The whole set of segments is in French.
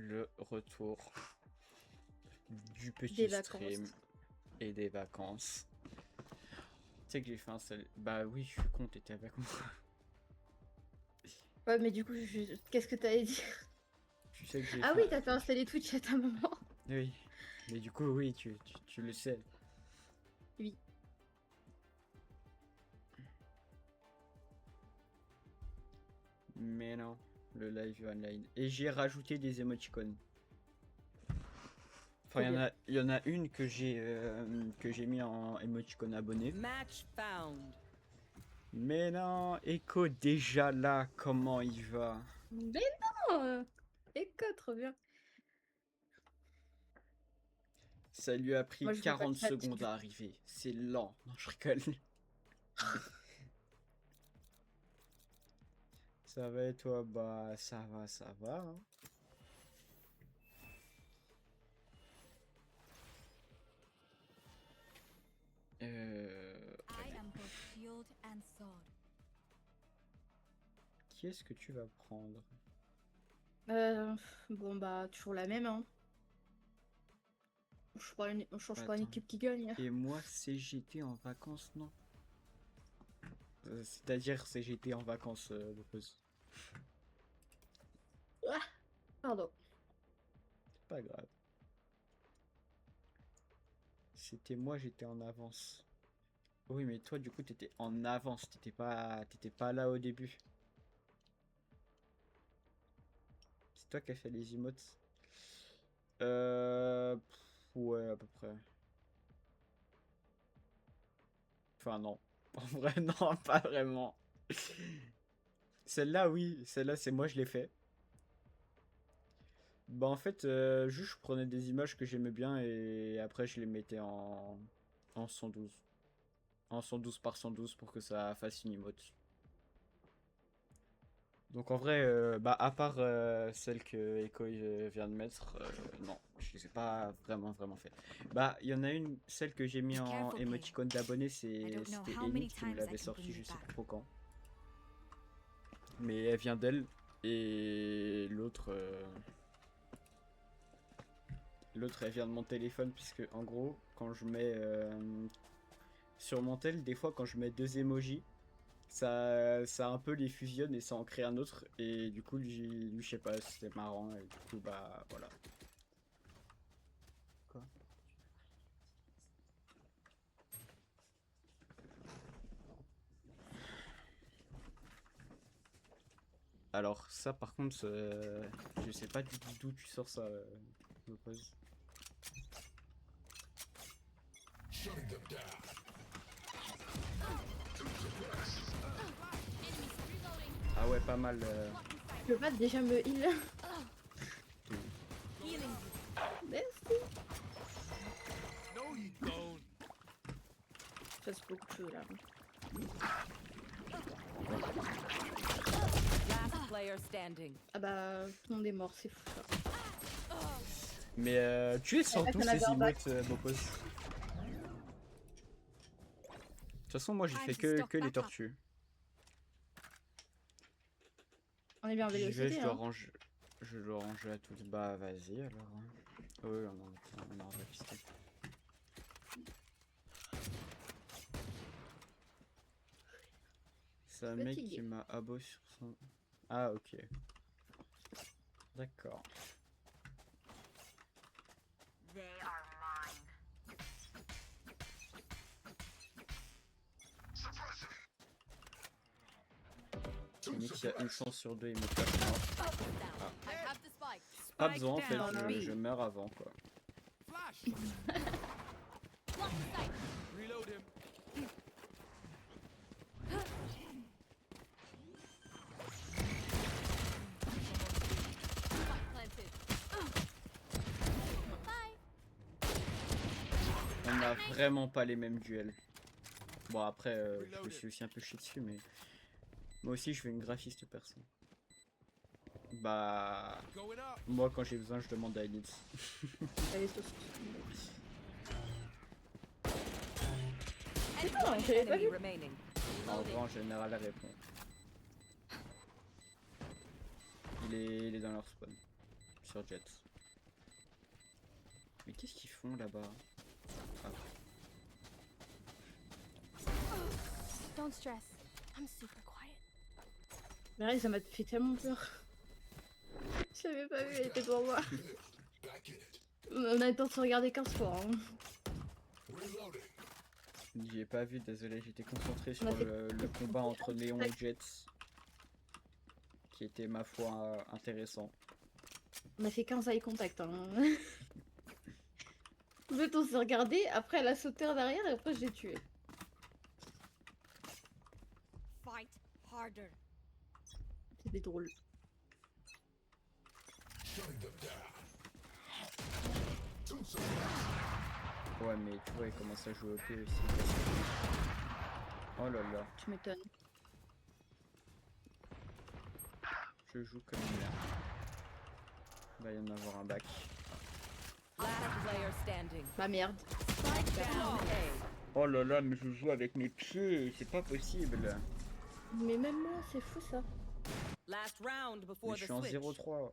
le retour du petit Des vacances. stream et des vacances. Tu sais que j'ai fait un seul... Bah oui, je suis con, t'étais avec moi. Ouais, mais du coup, qu'est-ce que t'allais dire? Tu sais que j'ai Ah fait oui, t'as fait installer Twitch à ta maman. Oui, mais du coup, oui, tu le sais. Oui. Mais non, le live online. Et j'ai rajouté des émoticônes. Enfin, il y en a une que j'ai mis en émoticône abonné. Match found. Mais non, Echo déjà là, comment il va? Mais non Écho, trop bien. Ça lui a pris Moi, je veux pas 40 de chat. secondes à arriver. C'est lent. Non, je rigole. Ça va et toi? Bah, ça va, ça va. Hein. I am both shield and sword. Qui est-ce que tu vas prendre? Bon, bah, toujours la même, hein. On change pas une Attends. équipe qui gagne. Et moi, CGT en vacances, non? C'est-à-dire CGT en vacances, de pause. Pardon. C'est pas grave. C'était moi, j'étais en avance. Oui, mais toi, du coup, t'étais en avance. T'étais pas là au début. C'est toi qui as fait les emotes. Ouais, à peu près. Enfin, non. En vrai, non, pas vraiment. Celle-là, oui. Celle-là, c'est moi, je l'ai fait. Bah, en fait, juste, je prenais des images que j'aimais bien et après, je les mettais en 112. En 112 par 112 pour que ça fasse une emote. Donc en vrai, bah à part celle que Echo vient de mettre, non, je les ai pas vraiment fait. Bah il y en a une, celle que j'ai mis en émoticône d'abonné, c'était Enix qui me l'avait sorti, je sais plus trop quand. Mais elle vient d'elle et l'autre, elle vient de mon téléphone puisque en gros quand je mets sur mon tel, des fois quand je mets deux emojis. Ça un peu les fusionne et ça en crée un autre. Et du coup, lui je sais pas, c'était marrant. Et du coup, bah voilà. Quoi? Alors, ça par contre, je sais pas du tout d'où tu sors ça, me pose. Ah ouais, pas mal. Tu peux pas déjà me heal? Merci. Je fasse beaucoup de choses là. Last player standing. Ah bah, tout le monde est mort, c'est fou ça. Mais tu es sans tous ces emotes, Bopos. De toute façon, moi j'ai fait que les tortues. On est bien en vélocité, Je hein. dois ranger à tout. Bah vas-y alors. Hein. Oui, on en va pister. C'est un mec qui m'a abo sur son... Ah ok. D'accord. Nick, il y a une chance sur deux, il me tape mort. Ah. Pas besoin en fait, je meurs avant quoi. On a vraiment pas les mêmes duels. Bon après, je me suis aussi un peu chié dessus, mais... Moi aussi je fais une graphiste perso. Bah... Moi quand j'ai besoin je demande à Elite. Elle est sauce. Non, j'avais pas vu. En vrai en général elle répond. Il est dans leur spawn. sur Jet. Mais qu'est-ce qu'ils font là-bas? Ah. Don't stress. I'm super quiet. Mais là, ça m'a fait tellement peur. Je l'avais pas vu, elle était devant moi. On a le temps de se regarder 15 fois. Hein. J'y ai pas vu, désolé, j'étais concentré sur On a fait- le combat entre Léon et Jet. Qui était, ma foi, intéressant. On a fait 15 eye contact. Hein. En fait, on s'est regardé, après elle a sauté en arrière et après je l'ai tué. Fight harder. C'était drôle. Ouais, mais tu vois, il commence à jouer au P aussi. Oh là là, Tu m'étonnes. je joue comme une merde. Il va y en avoir un bac. Last player standing. Bah merde. Down A. Oh là là, mais je joue avec mes pieds, c'est pas possible. Mais même moi, c'est fou ça. Last round before Mais the je suis en switch. 0-3.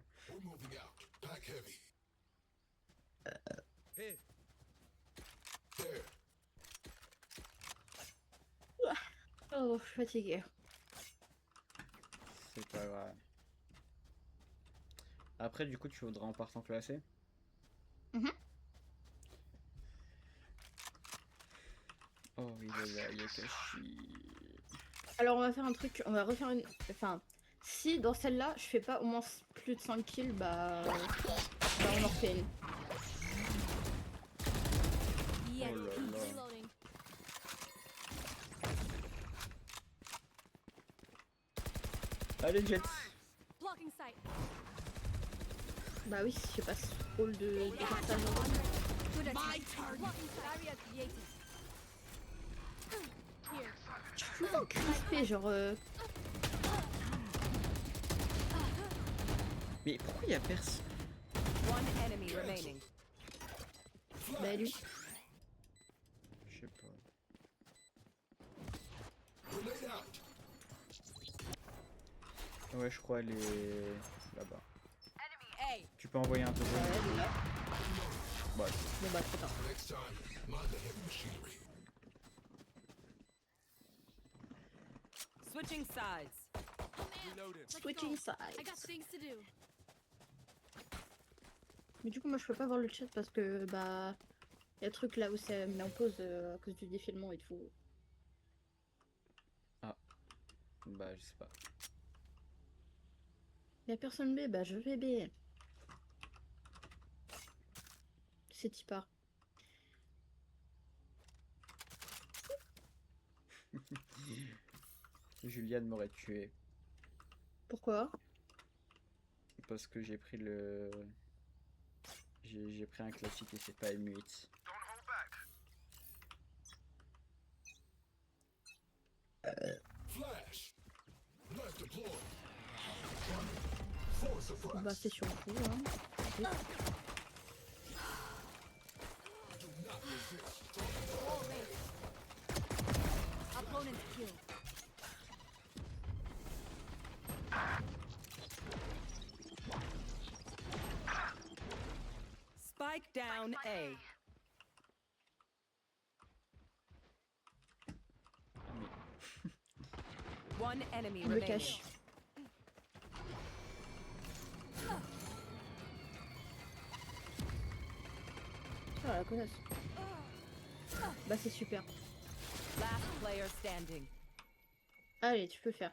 Oh, je suis fatiguée. C'est pas grave. Après, du coup, tu voudrais en partant classé? Mhm. Oh, il est là, Yakashi. Alors on va faire un truc, on va refaire une... Enfin, si dans celle-là, je fais pas au moins plus de 5 kills, bah on en refait une. Yeah. Oh là là. Reloading. Allez, Jet. Blocking sight. Bah oui, je sais pas ce rôle de faire ça. genre. Good attempt. Blocking sight. Barrier created. Here. Je suis tout le temps crispée, genre... Mais pourquoi il y a personne? One enemy remaining. Bah lui. Je sais pas. Ouais, je crois elle est là-bas. A. Tu peux envoyer un peu de... Ouais, elle est là. Ouais. Bon bah trop tard. Switching sides. Let's Switching go. sides. I got things to do. Mais du coup moi je peux pas voir le chat parce que bah... Il y a un truc là où ça me met en pause à cause du défilement et tout. Bah, je sais pas. Y'a personne B, bah je vais B. C'est y part. Juliane m'aurait tué. Pourquoi? Parce que j'ai pris le... J'ai pris un classique et c'est pas M8. Bah c'est sur vous, hein. Opponent killed. Spike down A. One enemy On me remaining. cache. Ah la connasse. Bah c'est super. Last player standing. Allez, tu peux faire.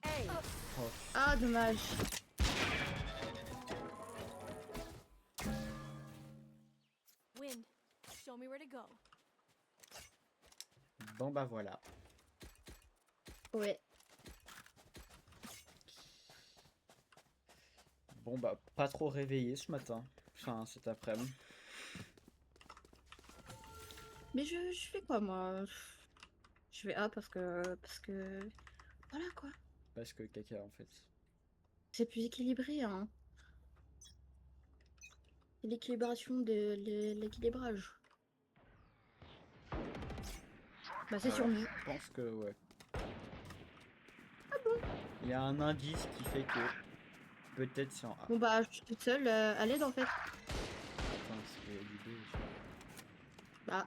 A. Oh, Ah dommage. Wind. Show me where to go. bon bah voilà. Ouais. Bon bah, pas trop réveillé ce matin. Enfin, cet après-midi. Mais je fais quoi moi? Je vais A parce que... Voilà quoi. Parce que caca en fait. C'est plus équilibré, hein. C'est l'équilibration de l'équilibrage. Bah c'est sur nous. Je pense que ouais. Il y a un indice qui fait que... Peut-être c'est en A. Bon bah, je suis toute seule à l'aide en fait. Attends, c'est l'idée. Bah,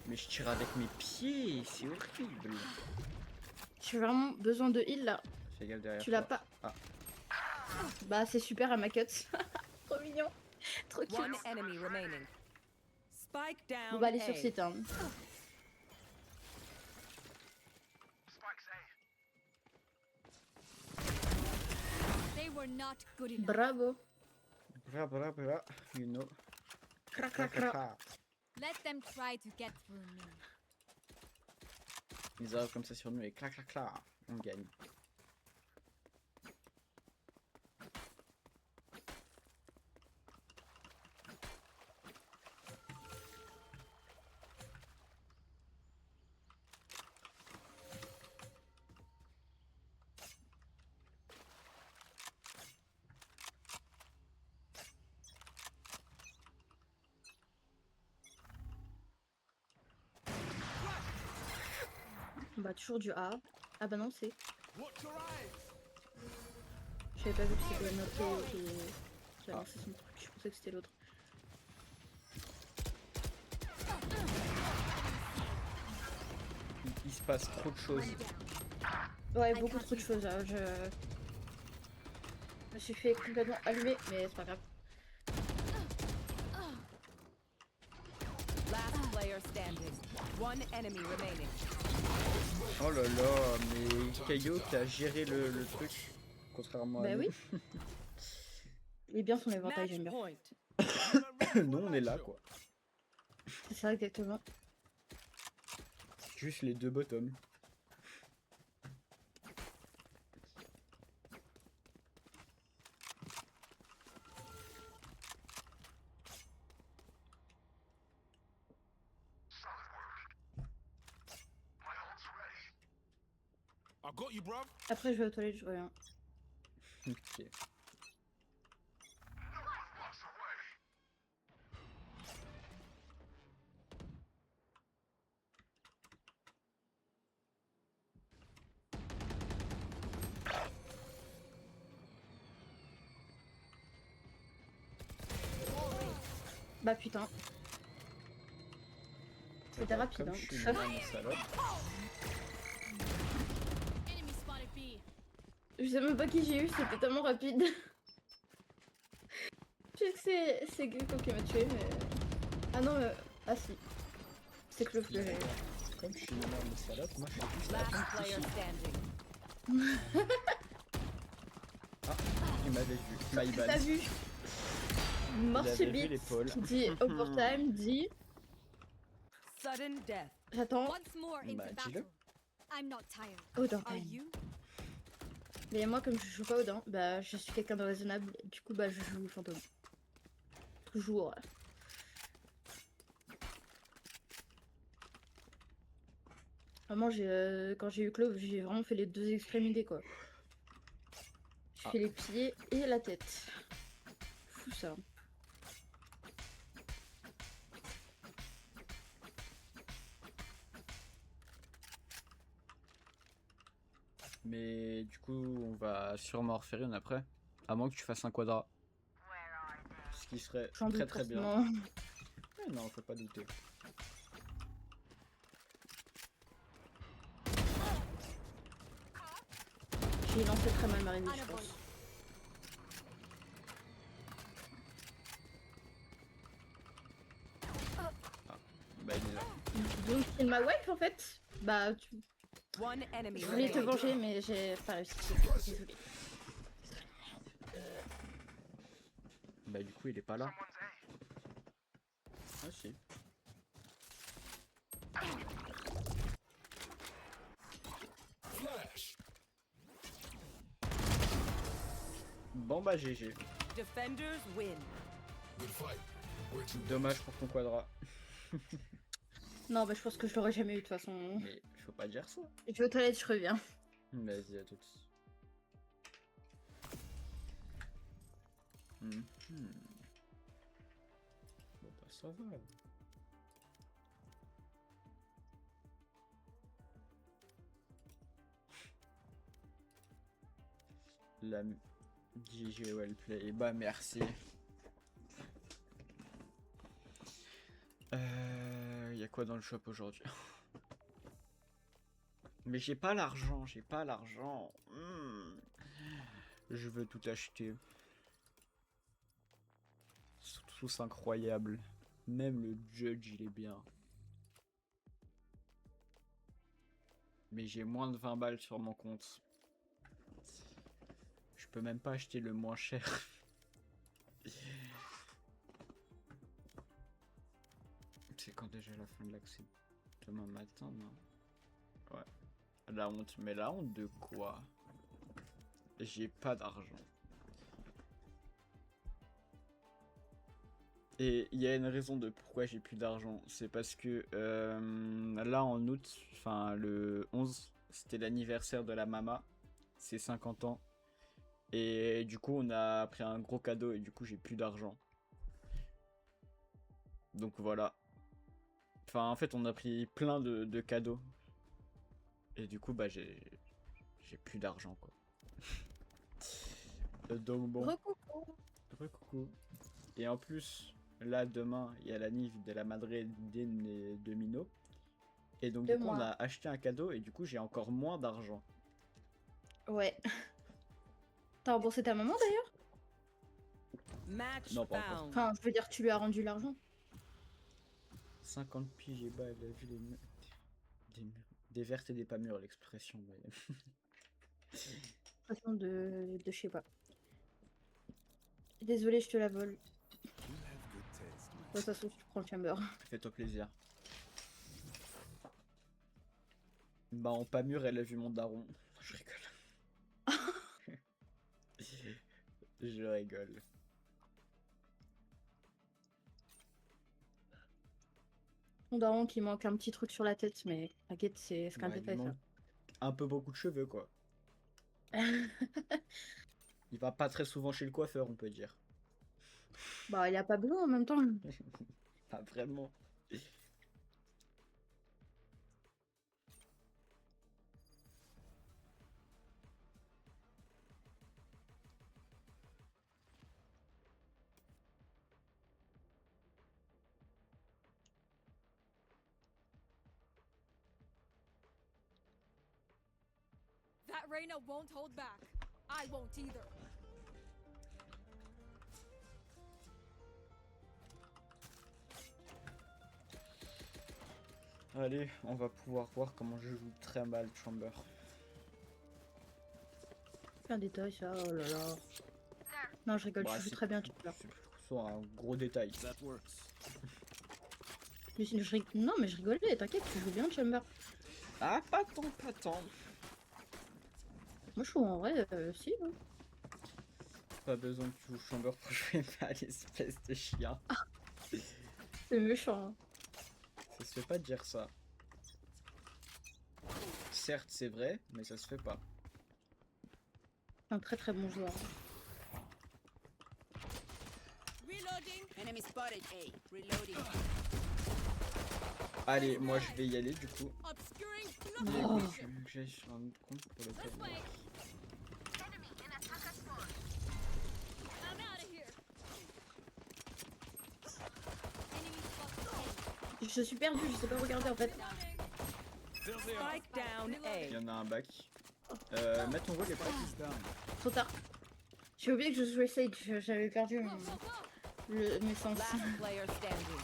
Mais je tire avec mes pieds, c'est horrible. j'ai vraiment besoin de heal là. Fais gaffe derrière. Tu l'as toi. pas. Ah. Bah, c'est super à ma cut. Trop mignon. Trop cute. One enemy remaining. Spike On down va aller sur A. site. Hein. They were not good enough. Bravo. Bra bra bra, you know. Crac, crac, crac. Let them try to get through me. Ils arrivent comme ça sur nous et clac clac clac, on gagne. Bah, toujours du A. Ah bah non, c'est. J'avais pas vu que c'était notre qui a lancé son truc. Je pensais que c'était l'autre. Il se passe trop de choses. Ouais, beaucoup trop de choses. Là. Je me suis fait complètement allumer, mais c'est pas grave. Last player standing. One enemy remaining. Oh là là, mais Caillot qui a géré le truc, contrairement à Bah nous. oui. Il est bien son éventail, Match j'aime bien. point. Nous on est là quoi. C'est ça exactement. Juste les deux bottoms. I got you, bruv. Après, je vais aux toilettes, je reviens. Ok. Bah putain. C'était rapide, Comme hein. je suis une bonne salope. Enemy spotted B. Je sais même pas qui j'ai eu, c'était tellement rapide. Je sais que c'est Gecko qui m'a tué, mais. Ah non, ah si. C'est Clove que j'ai eu. Comme je suis une énorme salope, moi je suis juste à Last attendre player ici. standing. Il m'avait vu. My T'as bad. vu? Il Mort avait vu subite. l'épaule. Dit overtime, dit. Sudden death. J'attends. Once more into Bah, dis-le. battle. I'm not tired. Are Overtime. you? Mais moi, comme je joue pas aux dents, bah je suis quelqu'un de raisonnable. Du coup, bah je joue fantôme. Toujours. Vraiment, quand j'ai eu Clove, j'ai vraiment fait les deux extrémités quoi. J'ai Ah. fait les pieds et la tête. Fou ça. Mais du coup, on va sûrement en refaire une après. À moins que tu fasses un quadra. Ce qui serait J'en très doute très bien. forcément. Non, faut pas douter. J'ai lancé très mal ma réunion, je pense. Bah, il est là. Donc c'est ma wife en fait. Bah One enemy je voulais te remaining. venger mais j'ai pas réussi. Désolée. Bah, du coup, il est pas là. Ah, si. Flash. Bon, bah, GG. Defenders win. Good fight. We're too Dommage pour ton quadra. Non bah je pense que je l'aurais jamais eu de toute façon. Mais faut pas dire ça. Je vais aux toilettes, je reviens. Vas-y, à toutes. Mhm. Bon, bah, ça va. La GG Wellplay. Bah merci. Y a quoi dans le shop aujourd'hui? Mais j'ai pas l'argent, j'ai pas l'argent. Je veux tout acheter. Ils sont tous incroyables. Même le Judge, il est bien. Mais j'ai moins de 20 balles sur mon compte. Je peux même pas acheter le moins cher. C'est quand déjà la fin de l'accès? Demain matin, non? Ouais. La honte. Mais la honte de quoi? J'ai pas d'argent. Et il y a une raison de pourquoi j'ai plus d'argent. C'est parce que là en août, enfin le 11, c'était l'anniversaire de la Mama. C'est 50 ans. Et du coup, on a pris un gros cadeau et du coup, j'ai plus d'argent. Donc voilà. Enfin, en fait, on a pris plein de cadeaux. Et du coup, bah, j'ai plus d'argent, quoi. Donc bon. Recoucou. Coucou. Et en plus, là, demain, il y a la nif de la Madre de Mino. Et donc, De du coup, on moi. a acheté un cadeau et du coup, j'ai encore moins d'argent. Ouais. T'as remboursé ta maman d'ailleurs? Match Non, pas encore. found. Enfin, je veux dire, tu lui as rendu l'argent. 50 piges et bah, elle a vu les murs. Des vertes et des pas mûres, l'expression. Mais... Façon de je sais pas. Désolée, je te la vole. De toute façon, tu prends le chamber. Fais-toi plaisir. Bah, en pas mûr, elle a vu mon daron. Je rigole. Je rigole. Mon daron qui manque un petit truc sur la tête, mais t'inquiète, c'est qu'un Bah, il lui détail ça. manque un peu beaucoup de cheveux, quoi. Il va pas très souvent chez le coiffeur, on peut dire. Bah, il a pas besoin en même temps. Pas vraiment. That Reyna won't hold back. I won't either. Allez, on va pouvoir voir comment je joue très mal Chamber. C'est un détail ça, oh là là. Non, je rigole, Bah, tu joues c'est- très bien, tu peux. C'est plutôt un gros détail. That works. Non, mais je rigolais, t'inquiète, tu joues bien, Chamber. Ah, pas tant, pas tant. Moi, je trouve en vrai, si. Hein. Pas besoin que tu joues Chamber pour jouer mal, espèce de chien. C'est méchant. Hein. Ça se fait pas de dire ça. Certes, c'est vrai, mais ça se fait pas. C'est un très très bon joueur. Reloading. Enemy spotted A. Reloading. Allez, moi je vais y aller du coup. Obscuring. Mais Oh. je veux que j'aille sur un autre compte pour le This faire. way. I'm out of here. Enemy spotted. Je suis perdue, je sais pas regarder en fait. There they are. Spike down Il y A. en a un bac. Mets ton voile et pas. He's down. Trop tard. J'ai oublié que je jouais Sage, j'avais perdu Whoa, whoa, whoa. mes sens. Last player standing.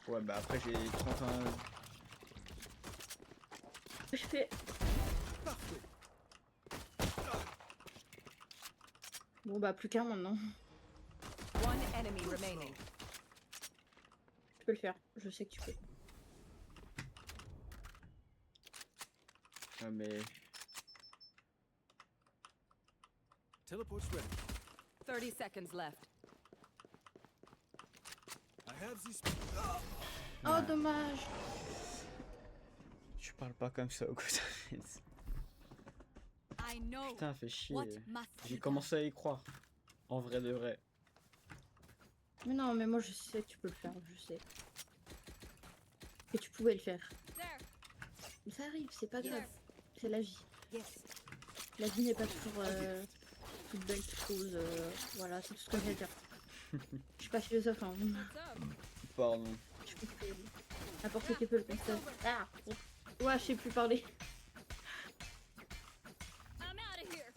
Ouais, bah après j'ai 31. Je fais. Bon bah plus qu'un maintenant. One enemy remaining. Tu peux le faire, je sais que tu peux. Ah, mais. Teleport's ready. 30 seconds left. I have this. Oh Ouais. dommage. Tu parles pas comme ça au côté. I know Putain, fais chier. what must J'ai be commencé à y croire. En vrai de vrai. Mais non, mais moi je sais que tu peux le faire, je sais. Que tu pouvais le faire. done. There. Mais ça arrive, c'est pas grave. Yes. C'est la vie. Yes. La vie n'est pas toujours toute belle, toute rose. Voilà, c'est tout ce que j'ai à dire. Je suis pas philosophe, hein. What's up? Pardon. Je pense que n'importe qui peut le constater. Ah! Ouais, je sais plus parler. I'm out of here.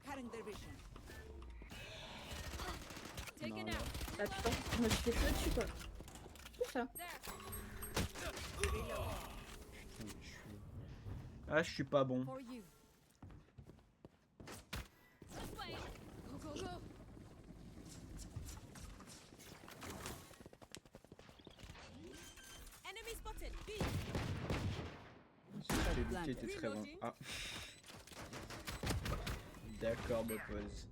Cutting their vision. Taken Non, out. Bah putain, je me suis fait tirer dessus quoi. Tout ça. There. Putain, mais je suis... Ah, je suis pas bon. For you. This way. Go, go, go. Enemy spotted. B. J'ai looté, t'es très bon. Ah. D'accord, me pose.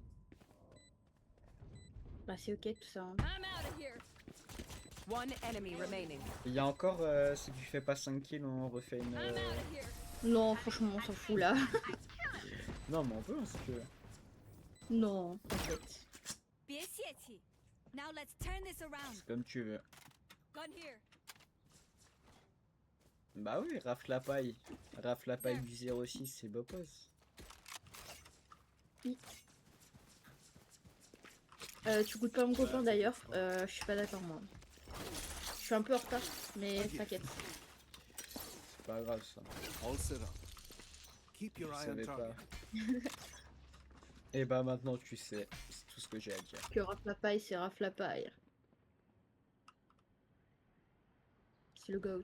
Bah c'est ok tout ça. Hein. I'm out of here. One enemy remaining. Il y a encore, si tu fais pas 5 kills, on refait une... I'm out of here. Non, franchement, on s'en fout là. Non, mais on peut, hein, si tu veux. Non, t'inquiète. 别泄气. Now let's turn this around. C'est comme tu veux. Gun here. Bah oui, rafle la paille. Rafle la paille du 06, c'est beau pose. Tu goûtes pas mon copain d'ailleurs. Je suis pas d'accord moi. Je suis un peu en retard, mais t'inquiète. C'est pas grave ça. All set up. Keep Je your eye on savais target. pas. Et bah maintenant tu sais. C'est tout ce que j'ai à dire. Que rafle la paille, c'est rafle la paille. C'est le goat.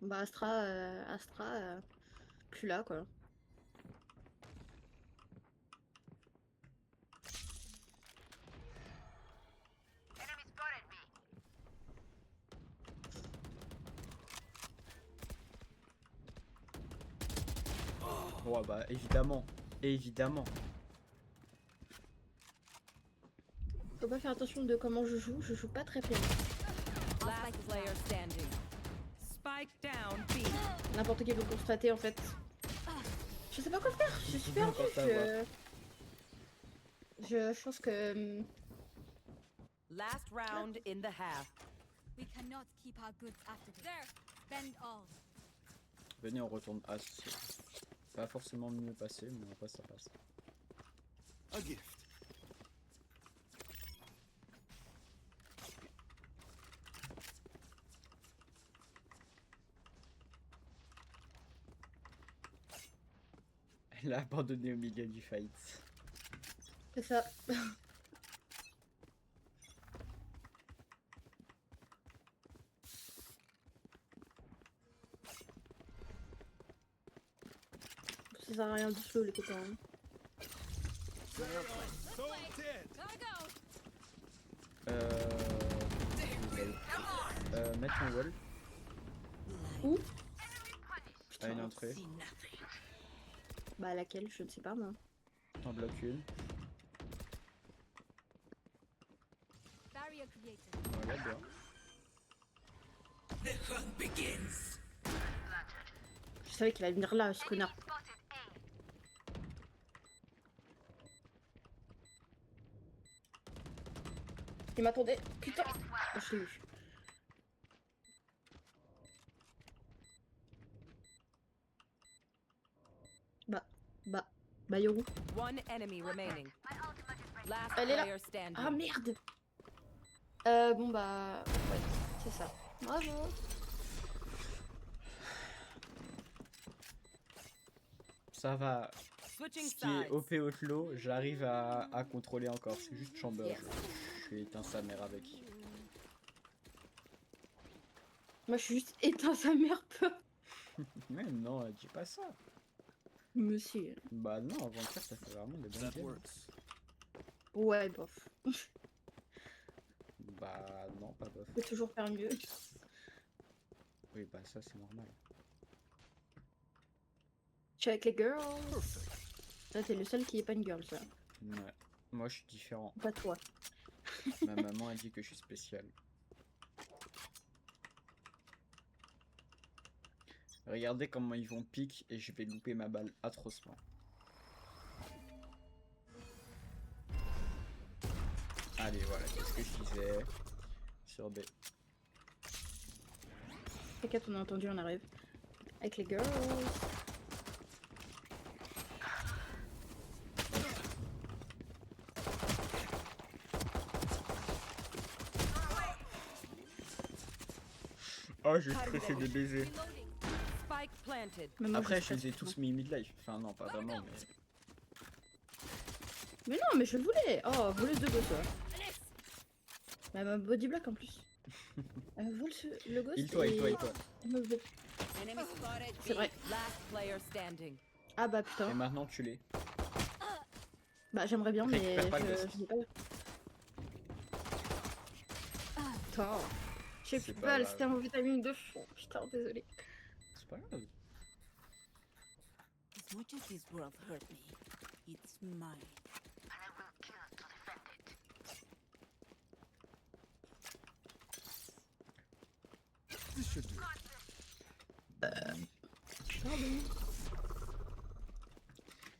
Bah Astra, plus là quoi. Ouais bah évidemment. Évidemment. Faut pas faire attention de comment je joue pas très bien. Last player standing. Spike down B. N'importe qui peut le constater en fait. Je sais pas quoi faire, je suis perdue. Encore savoir. Je pense que... Last round in the half. We cannot keep our goods after this. There. Spend all. Venez, on retourne As. C'est pas forcément mieux passer, mais après ça passe. A gift. Elle a abandonné au milieu du fight. C'est ça. Ça sert à rien de slow les copains. Hein. So dead. Gotta go. Mettre un wall Où? à une entrée. Bah laquelle? Je ne sais pas moi. T'en bloques une. Barrier created. Voilà, bien. Je savais qu'il allait venir là, ce connard. Il m'attendait. Putain. Oh, je l'ai eu. Bah Yoru. One enemy remaining. Last Elle est là. player standing. Ah merde. Bon bah... Ouais, c'est ça. Bravo. Ça va. Switching Ce qui est sides. OP Outlaw, j'arrive à contrôler encore. C'est juste Chamber. Je suis éteint sa mère avec. Moi je suis juste éteint sa mère peu. Mais non, dis pas ça. Monsieur. Bah non, Aventure ça fait vraiment des bonnes That games. works. Ouais bof. Bah non, pas bof. On peut toujours faire mieux. Oui, bah ça c'est normal. Je suis avec les girls. Perfect. Là t'es le seul qui est pas une girl ça. Ouais. Moi je suis différent. Pas toi. Ma maman a dit que je suis spécial. Regardez comment ils vont pique et je vais louper ma balle atrocement. Allez, voilà, qu'est-ce que je disais sur B. T'inquiète, on a entendu, on arrive. Avec les girls. Oh, j'ai stressé des baisers. Reloading. Spike planted. Mais moi, Après, je stresse les ai tout. tous mis midlife. Enfin, non, pas vraiment, mais. Mais non, mais je le voulais. Oh, voleuse de ghost, ouais. Bah, ma body block en plus. Elle vole le ghost. Il-toi, et... il-toi, il-toi. elle me veut. Enemy spotted. C'est vrai. Last player standing. Ah bah Et putain. maintenant, tu l'es. Bah j'aimerais bien, mais Récupère pas le ghost. je l'ai pas. Putain. Je sais C'est plus pas pas, grave. c'était un mauvais timing de fond. Putain, désolé. C'est pas grave. As much as this world hurt me, it's mine. This should do. Pardon.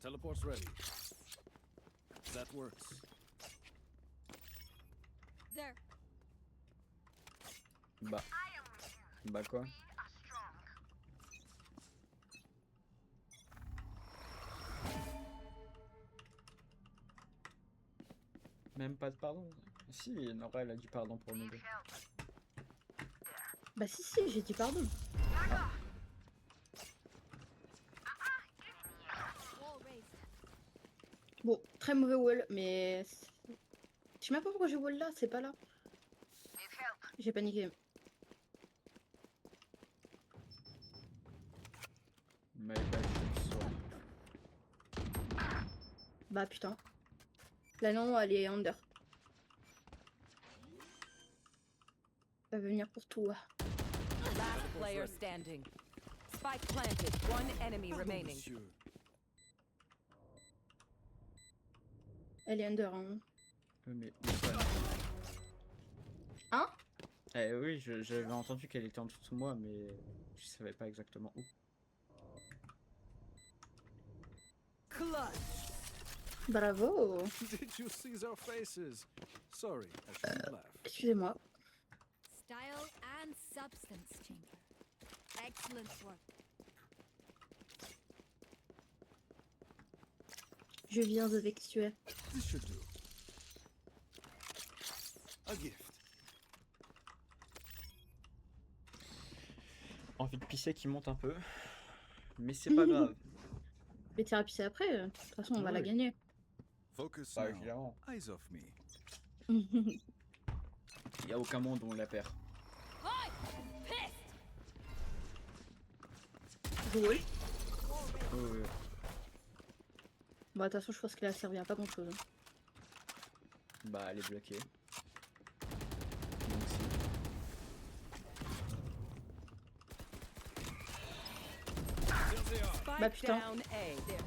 Teleport's ready. That works. There. Bah. Bah quoi? Même pas de pardon? Si, Nora elle a dit pardon pour nous deux. Bah si, j'ai dit pardon. Wall raised. Bon, très mauvais wall, mais... Je sais même pas pourquoi j'ai wall là, c'est pas là. J'ai paniqué. My bad, je sors. Bah putain. Là non, elle est under. Elle va venir pour toi. Last player standing. Spike planted. One enemy Pardon, remaining. monsieur. Elle est under, hein. Mais où ça? Hein? Eh oui, j'avais entendu qu'elle était en dessous de moi, mais je savais pas exactement où. Clutch. Bravo. Did you see their faces? Sorry, I shouldn't laugh. Excusez-moi. Style and substance chamber. Excellent work. Je viens avec tuer. This should do. A gift. Envie de pisser qui monte un peu. Mais c'est pas grave. Les thérapies c'est après. De toute façon, on va la Oui. gagner. Focus Bah now. évidemment. Eyes off me. Il y a aucun monde où on la perd. Hi! Pissed! Jouer. Wall raised. Bah de toute façon, je pense qu'elle a servi à pas grand chose. Bah elle est bloquée. Moi aussi. Spike Bah, putain. down A. There.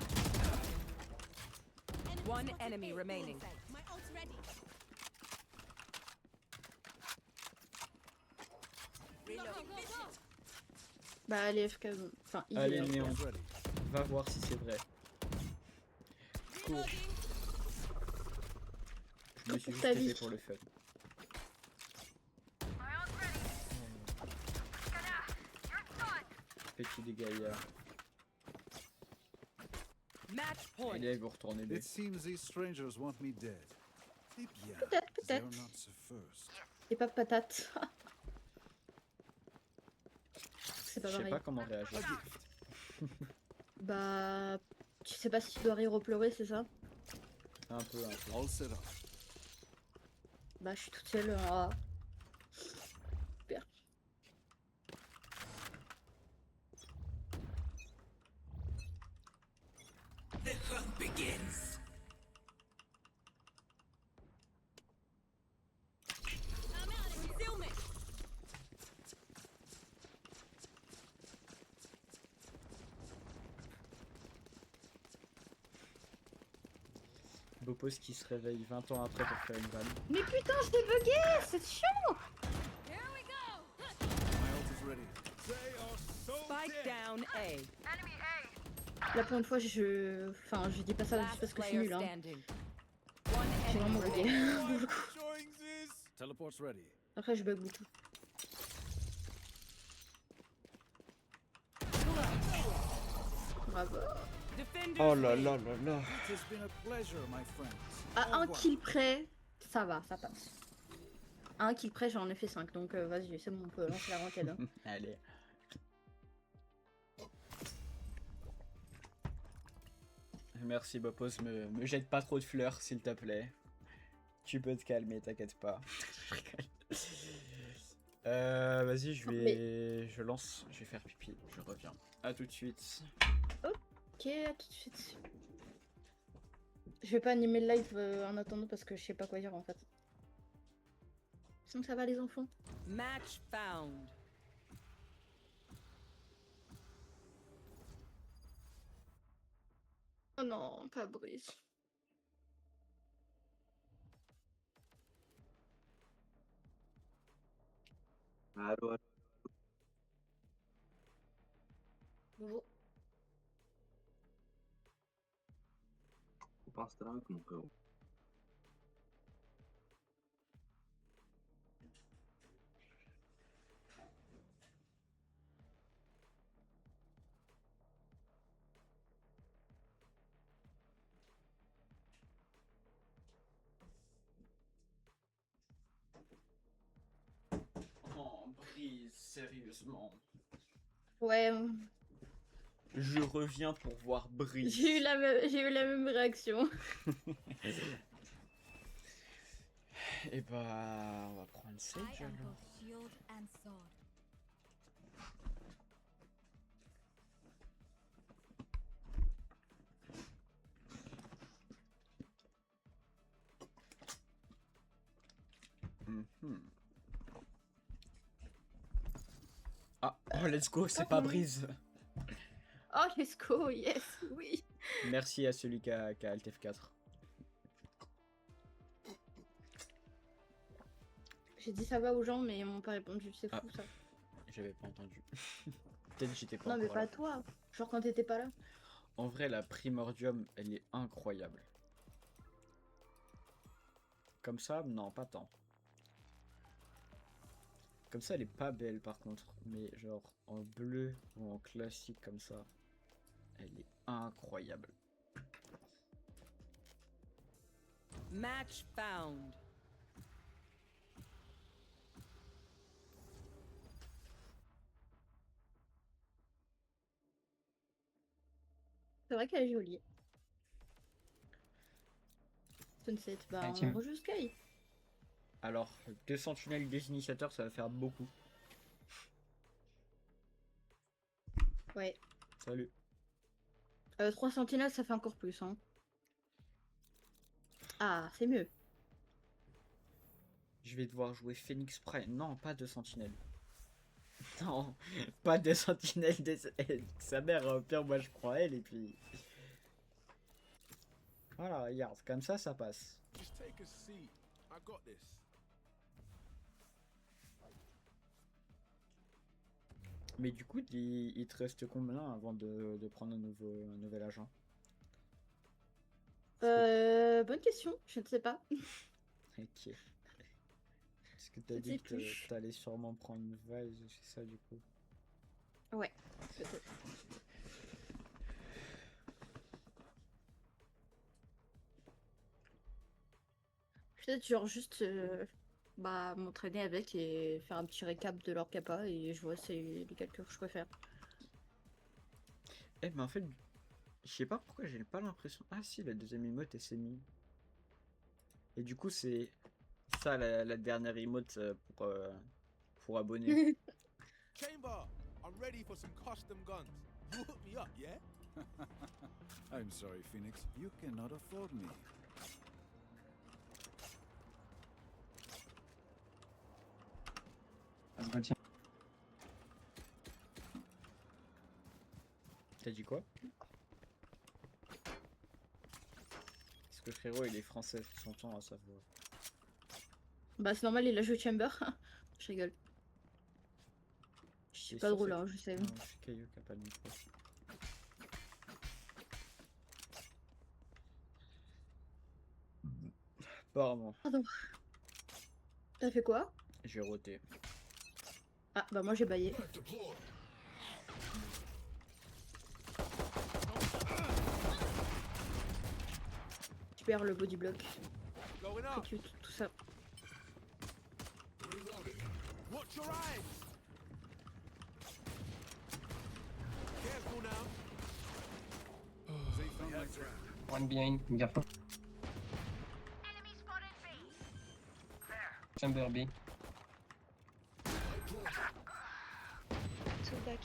One enemy remaining. My ult's ready. Go, go, go, go! Bah elle est FK. Enfin, il Allez, est. Néon, Teleport's ready. va voir si c'est vrai. Cours. Je me suis Pour juste ta tapé vie. pour le fun. Petit dégâts. Match point. Allez, vous retournez B. It seems these strangers want me dead. Eh bien, Peut-être, they're peut-être. not the first. Et pas de patate. C'est pas Je sais pareil. pas comment réagir. A gift. Bah. Tu sais pas si tu dois rire ou pleurer, c'est ça? Un peu, un peu. All set up. Bah je suis toute seule en A. Super. I'm out of concealment! Bopos qui se réveille 20 ans après pour faire une vanne. Mais putain, je t'ai bugué, c'est chiant. Here we go. My ult is ready. They are so Spike dead. down A. Là pour une fois, enfin, je dis pas ça juste Last parce que je suis player nulle. Hein. standing. One J'ai vraiment enemy bugué. remaining. Enjoying this. Teleport's ready. Après, je bug beaucoup. Bravo. Defenders Oh là win. là là là. It has been a pleasure, my friends. À Au un revoir. kill près, ça va, ça passe. À un kill près, j'en ai fait 5, donc vas-y, c'est bon, on peut lancer la ranked. Hein. Allez. Merci Bopos, me jette pas trop de fleurs s'il te plaît. Tu peux te calmer, t'inquiète pas. Je rigole. Vas-y, je lance, je vais faire pipi, je reviens. À tout de suite. Ok, à tout de suite. Je vais pas animer le live en attendant parce que je sais pas quoi dire en fait. Sinon ça va les enfants. Match found. Oh non, pas Brice. Allô, allô. Bon. Faut pas un Starlink, mon frérot. Oh, Brise, sérieusement. Ouais, Je reviens pour voir Brise. j'ai eu la même réaction. Et bah, on va prendre Sage I am alors. both shield and sword. Mhm. Ah, oh let's go, c'est pas Brise. Oh, let's go, yes, oui. Merci à celui qui a Alt F4. J'ai dit ça va aux gens, mais ils m'ont pas répondu, c'est fou Ah. ça. J'avais pas entendu. Peut-être que j'étais pas Non, mais encore pas là. toi. Genre quand t'étais pas là. En vrai, la Primordium, elle est incroyable. Comme ça, non, pas tant. Comme ça, elle est pas belle par contre. Mais genre en bleu ou en classique comme ça, elle est incroyable. Match found. C'est vrai qu'elle est jolie. Sunset, bah Ah, tiens. on rejoue Sky. Alors, 2 sentinelles, 2 initiateurs, ça va faire beaucoup. Ouais. Salut. 3 sentinelles, ça fait encore plus, hein. Ah, c'est mieux. Je vais devoir jouer Phoenix Prime. Non, pas de sentinelles. Non, pas de sentinelles. Sa mère, au pire, moi je prends elle et puis. Voilà, regarde, comme ça passe. Just take a seat. I got this. Mais du coup, il te reste combien avant de prendre un nouvel agent? Bonne question, je ne sais pas. Ok. Parce que t'as Je dit sais que plus. t'allais sûrement prendre une vase, c'est ça du coup. Ouais, peut-être. Peut-être genre juste bah, m'entraîner avec et faire un petit récap de leur capa et je vois c'est les calculs que je préfère. Eh mais en fait, je sais pas pourquoi j'ai pas l'impression. Ah si, la deuxième emote elle s'est mise. Et du coup c'est ça la dernière emote pour abonner. Chamber, I'm ready for some custom guns. You hook me up, yeah? I'm sorry, Phoenix. You cannot afford me. T'as dit quoi? Qu'est-ce Le frérot, il est français, son temps à sa voix. Bah c'est normal, il a joué Chamber. Je rigole. Je suis T'es pas sûr, drôle, c'est- hein, je sais. Non, c'est Caillou qui a pas le micro. Pardon, Pardon. T'as fait quoi? j'ai roté. Ah bah moi j'ai baillé. Super le body block. Going Très up. cute, tout ça. Watch your eyes. Careful now. Safe on the ground. One behind, gaffe. Chamber B. So back.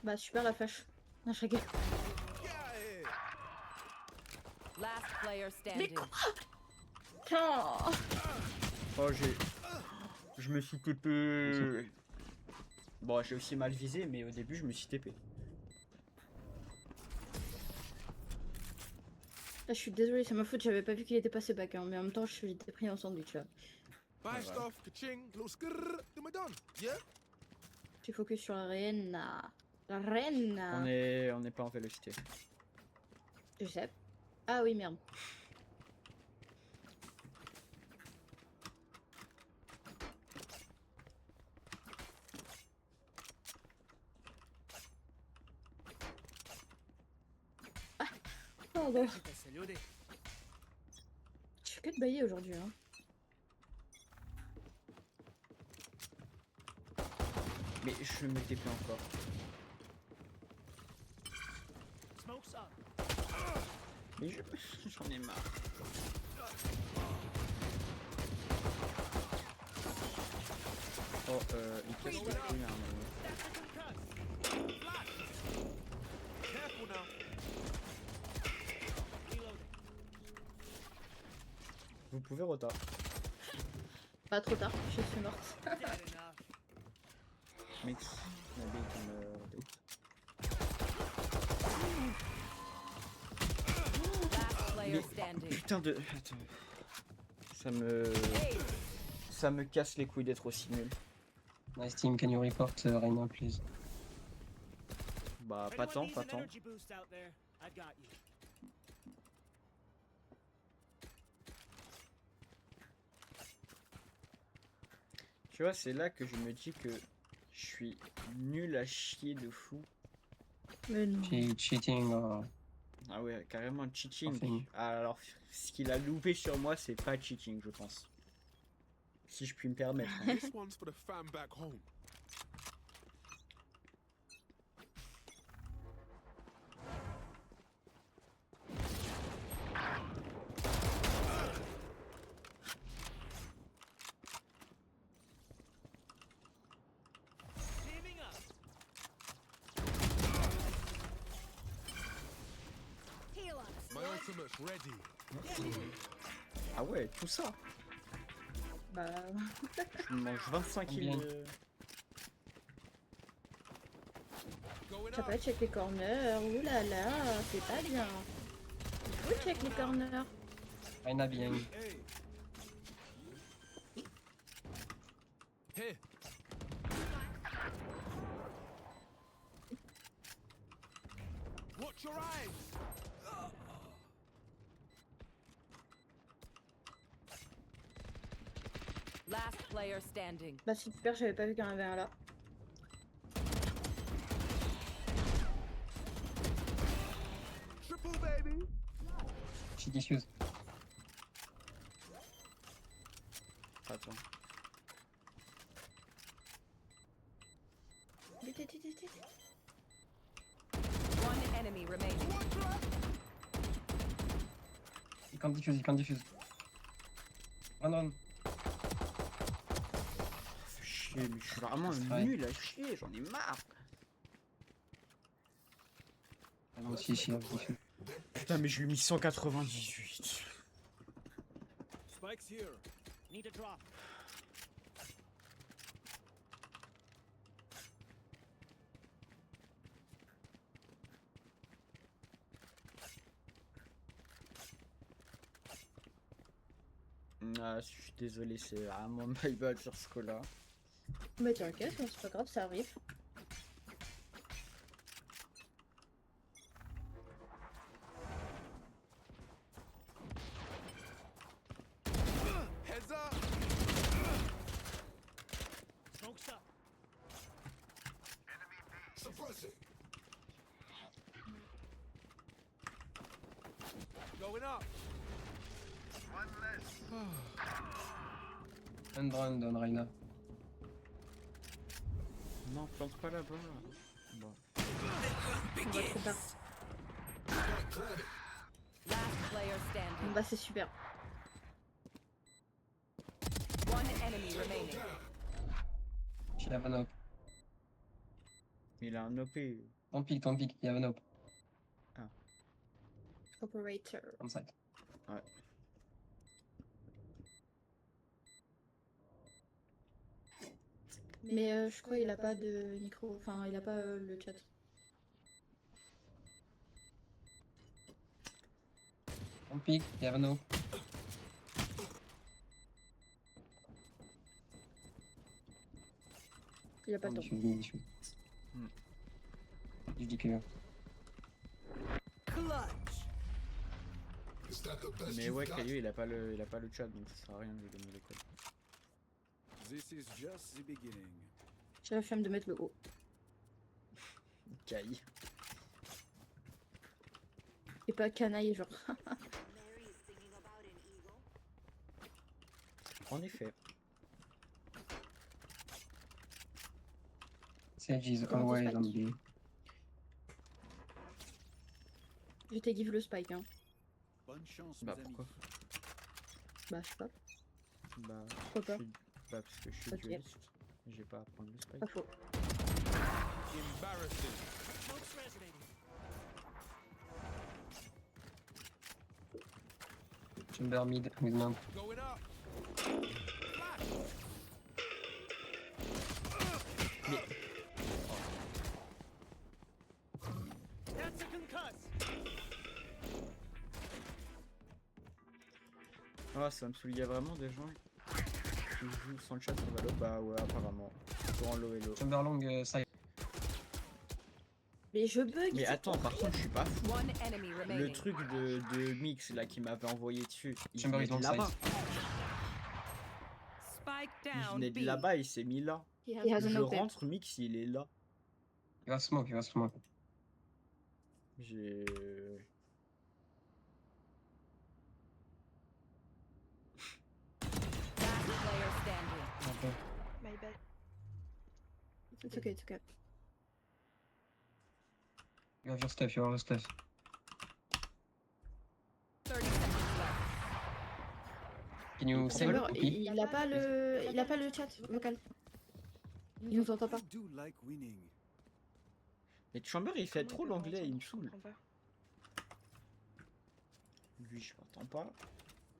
Bah super la flash. Non, je rigole. Get out of here. Last player standing. Putain. Oh, je me suis TP. Bon, j'ai aussi mal visé, mais au début, je me suis TP. Ah, je suis désolée, c'est ma faute, j'avais pas vu qu'il était passé back, hein, mais en même temps, je j'étais pris en sandwich là. Buy Ouais, stuff, ka-ching, little skrrr, then we're done. Yeah? Je suis focus sur la reine. La reine. On n'est pas en vélocité. Je sais. Ah oui, merde. Ah, pardon. Je fais que de bailler aujourd'hui. Hein. Mais je me TP encore. Mais j'en ai marre. Oh, il casse les couilles, hein, Careful now. Vous pouvez retard. Pas trop tard, je suis morte. Mix. La bille qui me dégoûte. Last player standing. Putain de. Attends. Ça me casse les couilles d'être aussi nul. Nice team, can you report Reina, please? Bah, pas tant, pas tant. Tu vois, c'est là que je me dis que je suis nul à chier de fou. Mais non. She cheating or... Ah ouais, carrément cheating. Enfin. Alors, ce qu'il a loupé sur moi, c'est pas cheating, je pense. Si je puis me permettre. Hein. This one's for the fam back home. My ultimate's ready. Ah ouais, tout ça. Bah. Je mange 25 Combien kills. Going T'as up. pas check les corners. Ouh là là, c'est pas bien. Il faut check les corners. Reina behind. Hey. Here. Watch your eyes. Last player standing. Bah c'est super, j'avais pas vu qu'il y en avait un là. Triple baby. She diffuse. Attends. Vite, vite, vite, vite. One enemy remaining. He can't diffuse, he can't diffuse. Run. Fais chier, mais je suis vraiment Ouais. nul à chier, j'en ai marre. Moi aussi, she have diffuse. Putain, mais je lui ai mis 198. Spike's here. Need a drop. Ah, je suis désolé, c'est vraiment my bad sur ce coup-là. Mais t'inquiète, c'est pas grave, ça arrive. Heads up! Going up. Un drone donne Reina. Non, plante pas là-bas. Bon. On va trop tard. Last player standing. Bah c'est super. One enemy remaining. She have an op. Il a un OP. Don't peek, you have an op. Operator. On site. Ouais. Mais je crois qu'il a pas de micro, enfin il a pas le chat. Don't peek, you have an op. Il a pas le temps. Diffuse. Hmm. Ridicule. Clutch. Mais ouais, Caillou, il a pas le chat, donc ça sert à rien de lui donner les codes. This is just the beginning. J'ai la flemme de mettre le haut. Caille. Et pas canaille genre. En effet. Sage is Comment ça, always Spike on B. Je t'ai give le spike hein. Bonne chance, Bah mes amis. pourquoi? Bah je sais pas. Bah, Pourquoi pas? bah parce que je suis Ok. dueliste. J'ai pas à prendre le spike. Pas faux. Embarrassing. Chamber mid with lamp. Going up. Ah, ça me saoule, il y a vraiment des gens qui jouent sans le chat sur Valo. Bah ouais, apparemment. Pour en low hello. Chamber long side. Mais je bug. Mais attends, par contre, je suis pas fou. One enemy Le remaining. truc de Mix là qui m'avait envoyé dessus, il Chamber venait is de long là-bas. side. Spike Il down venait de B. là-bas, il s'est mis là. He has Je an OP. rentre, Mix, il est là. Il va smoke, il va smoke. J'ai... Last player standing. Un peu. My bad. It's okay, it's okay. You have your stuff, you have your stuff. 30 seconds left. Can you C'est save Chamber, OP? il a pas le chat vocal. Il nous entend pas. I do like winning. Mais Chamber, il fait trop l'anglais, il me saoule. Lui, je m'entends pas.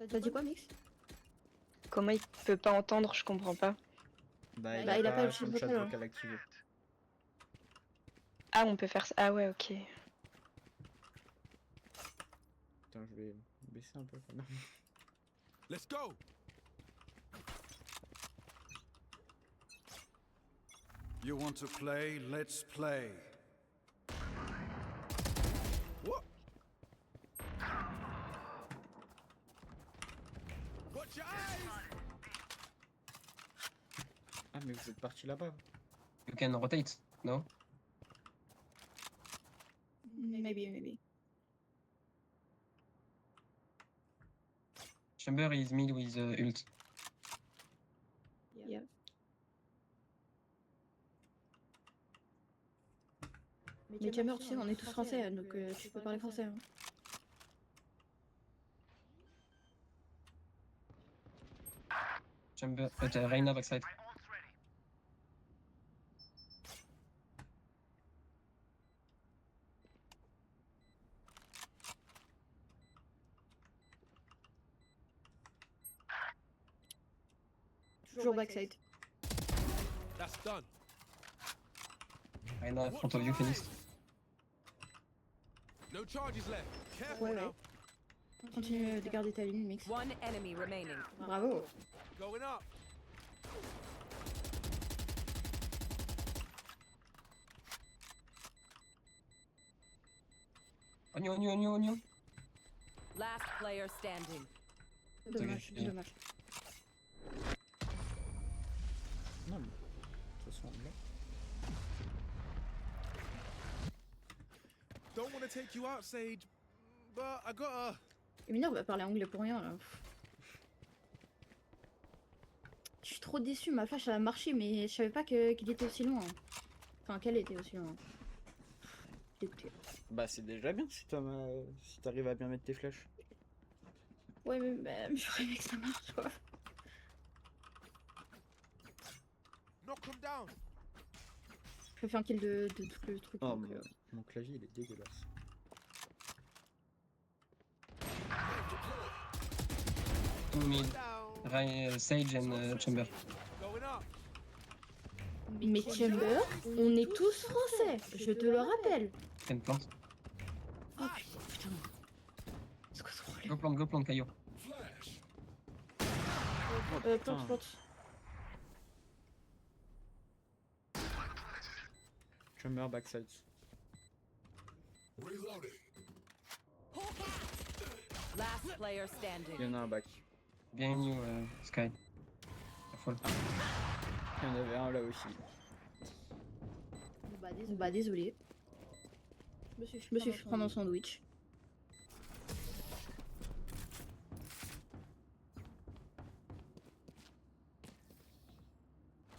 T'as dit quoi Mix? Comment il peut pas entendre, je comprends pas. Bah, il Bah, a il a pas pas son le chat vocal, hein. vocal activé. Ah, on peut faire ça. Ah ouais, ok. Attends, je vais baisser un peu quand même. Let's go. You want to play? Let's play. What? Watch your eyes. Ah, mais vous êtes parti là-bas. You can rotate, no? Maybe. Chamber is mid with ult. Yeah. Mais Chamber, tu sais, on est tous français, donc tu peux parler français. Hein. Chamber, Reina backside. Toujours backside. That's done. Reina in front of you, Phoenix. No charges left. Careful Ouais, now. ouais. Continue de garder ta ligne, Mix. One enemy remaining. Bravo. Going up. Oignon. Last player standing. Dommage, Ok. dommage. Non, mais de toute façon, là. Don't want to take you out, Sage, but I gotta. Et Mineur va parler anglais pour rien là. Je suis trop déçue, ma flash a marché, mais je savais pas qu'il était aussi loin. Enfin, qu'elle était aussi loin. Dégoûté. Bah, c'est déjà bien si si t'arrives à bien mettre tes flèches. Ouais, mais j'aurais aimé que ça marche quoi. Knock him down. Je fais un kill de tout le truc. Oh, donc, mon clavier il est dégueulasse. Two mid. Down. Sage and Chamber. Going up. Mais Chamber, on est tous français, je te le rappelle. Can plant. Oh putain. C'est quoi ce problème? Go plant, Caillou. Plante. Chamber backside. Last player standing. Il y en a un back. Bien you, Sky. Careful. Il y en avait un là aussi. Bah désolé. Je me suis fait prendre un sandwich.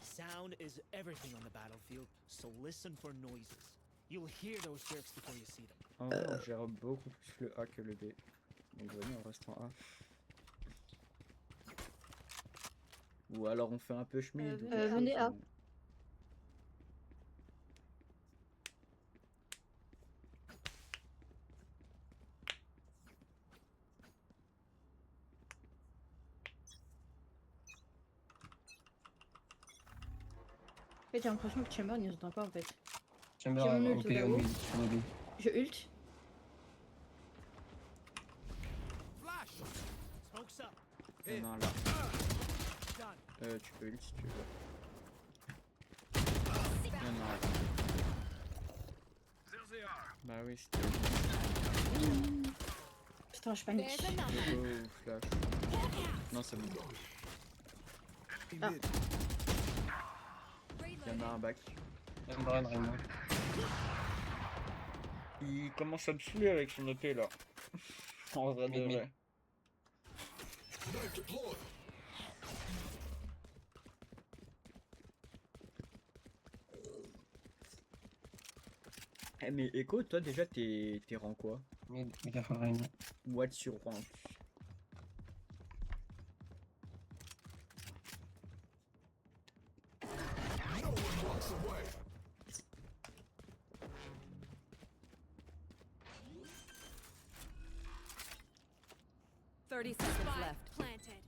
Sound is everything on the battlefield, so listen for noises. You'll hear those jerks before you see them. En vrai, on gère beaucoup plus le A que le B. Donc venez, on reste en A. Ou alors on fait un peu schmid. ou quelque venez chose, A. mais- En fait, j'ai l'impression que Chamber ne nous entend pas en fait. Chamber J'ai mon ult OP au cas on où. mid. On mid. Je ult. Flash. Smoke's up. Il y en a un là. Done. Tu peux ult si tu veux. Il y en a un là. Bah oui, c'était Putain, je panique. There's another. go flash. Non, c'est bon. Ah. Il y en a un back. Run, Rainbow. Il commence à me saouler avec son OP là. En vrai de Mid, mid. vrai. Eh mais Echo, toi déjà t'es rang quoi? Mid, be careful, Rainbow. What's your rank? Thirty seconds Spike left. planted.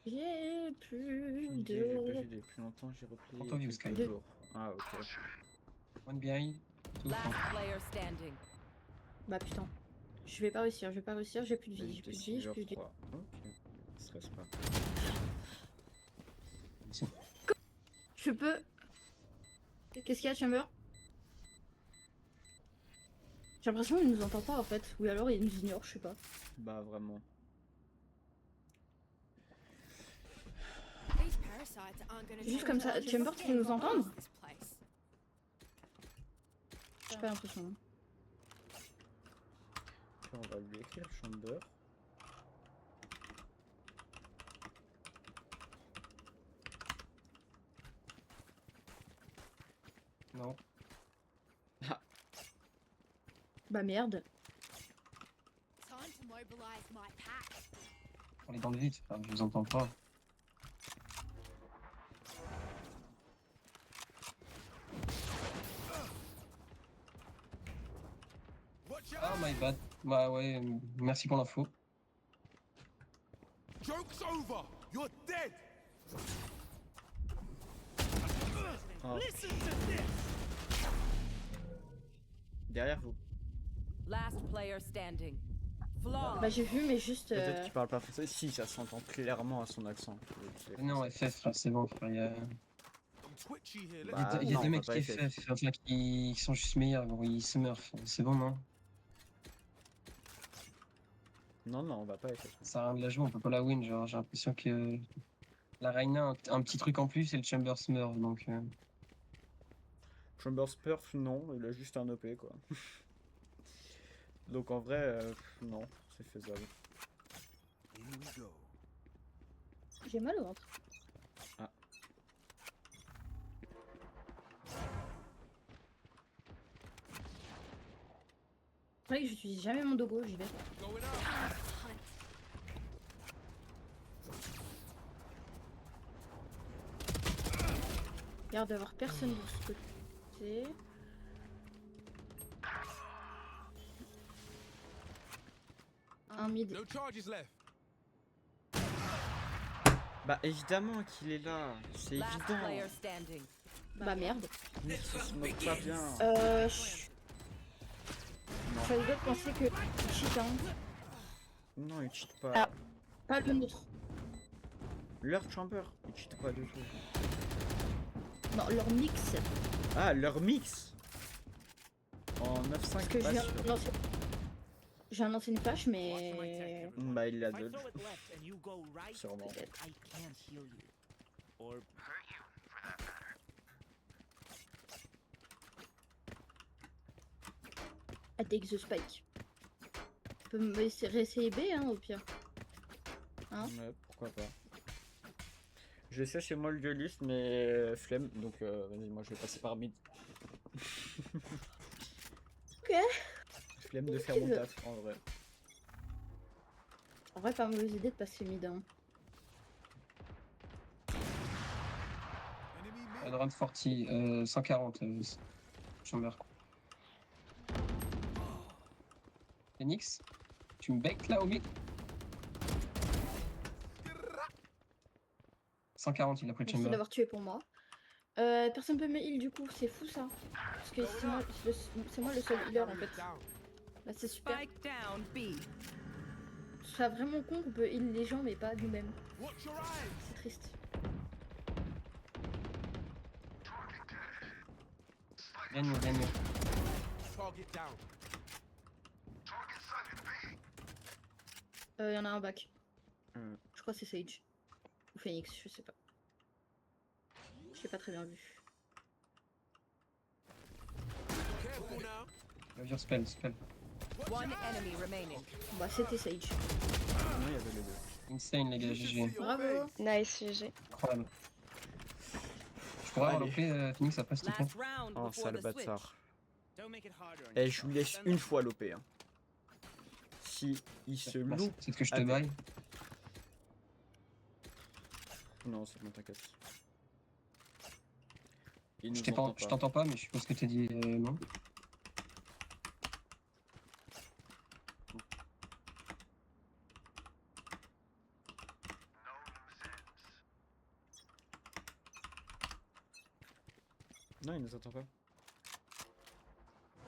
J'ai plus J'ai pas de... vu depuis longtemps, j'ai repris Entendu, il y a Sky. quelques jours. Ah ok. One behind. Two front. Last player standing. Bah putain. Je vais pas réussir, j'ai plus de vie, j'ai plus de vie, j'ai plus de vie. Ok, stress pas. Ici. Je peux... Qu'est-ce qu'il y a, Chamber? J'ai l'impression qu'il nous entend pas en fait. Ou alors il nous ignore, je sais pas. Bah vraiment. These parasites aren't gonna Juste take comme ça, much to Chamber, tu peux nous get entendre? past this place. J'ai pas l'impression. hein. Ok, on va lui écrire Chamber. Non. Bah merde. Time to mobilize my pack. On est dans le vide, enfin, je vous entends pas. Watch Ah, out. my bad. Bah ouais, merci pour l'info. Joke's over. You're dead. Oh, Listen to this! derrière vous. Last player standing. Flawless. Bah j'ai vu mais juste... Peut-être qu'il parle pas français. Si, ça s'entend clairement à son accent. Non, FF, frère, c'est bon, frère. I'm twitchy here. Il y Bah, a, il y a non, des on mecs va pas qui FF, enfin, qui sont juste meilleurs, gros, ils smurf. C'est bon, non? Non, non, on va pas essayer. Ça sert à rien de la jouer, on peut pas la win, genre, j'ai l'impression que la Reyna a un petit truc en plus et le Chamber smurf, donc... Chambers Perf, non, il a juste un OP quoi. Donc en vrai, non, c'est faisable. Here we go. J'ai mal au ventre. Ah. C'est vrai que j'utilise jamais mon dogo, j'y vais. Going up. Il y a l'air d'avoir personne de ce côté. Un mid. No charges left. Bah évidemment qu'il est là, c'est Last évident. player standing. Bah merde. Mais ça se moque pas bien. J'avais bien pensé que il cheat, hein. Non, il cheat pas. Ah. Pas le nôtre. Leur chamber, il cheat pas du tout. Non, leur mix. Ah, leur mix en 9-5, Parce que pas j'ai sûr. lancé... J'ai un ancien flash, mais... Bah il l'a If I dodge. throw it left and you go right, Sûrement. I can't heal you. Or I take the spike. Tu peux me réessayer B, hein, au pire. Hein? Ouais, pourquoi pas. J'essaie chez moi le dueliste, mais flemme, donc vas-y, moi je vais passer par mid. Ok. Flemme de faire mon taf en vrai. En vrai, pas mauvaise idée de passer mid, hein. Enemy mid. Adrant 40, 140, Chamber. Phoenix, tu me becques là au mid? 140, il a pris le Merci Chamber. d'avoir tué pour moi. Personne peut me heal du coup, c'est fou ça. Parce que c'est moi le seul healer en fait. Down. Bah, c'est super. Spike down B. Je serais vraiment con qu'on peut heal les gens mais pas nous-mêmes. Watch your eyes. C'est triste. Gagne, gagne. Target down. Il y en a un back. Hmm. Je crois que c'est Sage. Ou Phoenix, je sais pas. Je l'ai pas très bien vu. Careful now. Your spell, spell. One enemy remaining. Bah c'était Sage. Non, il y avait les deux. Insane, les gars, GG. Bravo. Nice, GG. Incroyable. Je pourrais avoir Allez. l'OP Phoenix après, s'il te plaît. Last round Oh, before sale the switch. bâtard. don't make it harder on Eh, je lui yourself. laisse une fois l'OP. Hein. Si il se Merci. loupe. C'est ce que je te avec- baille. Non, c'est bon, t'inquiète. Il Je nous t'ai pas- entend je pas. t'entends pas, mais je suppose que t'as dit non. Non, il nous entend pas.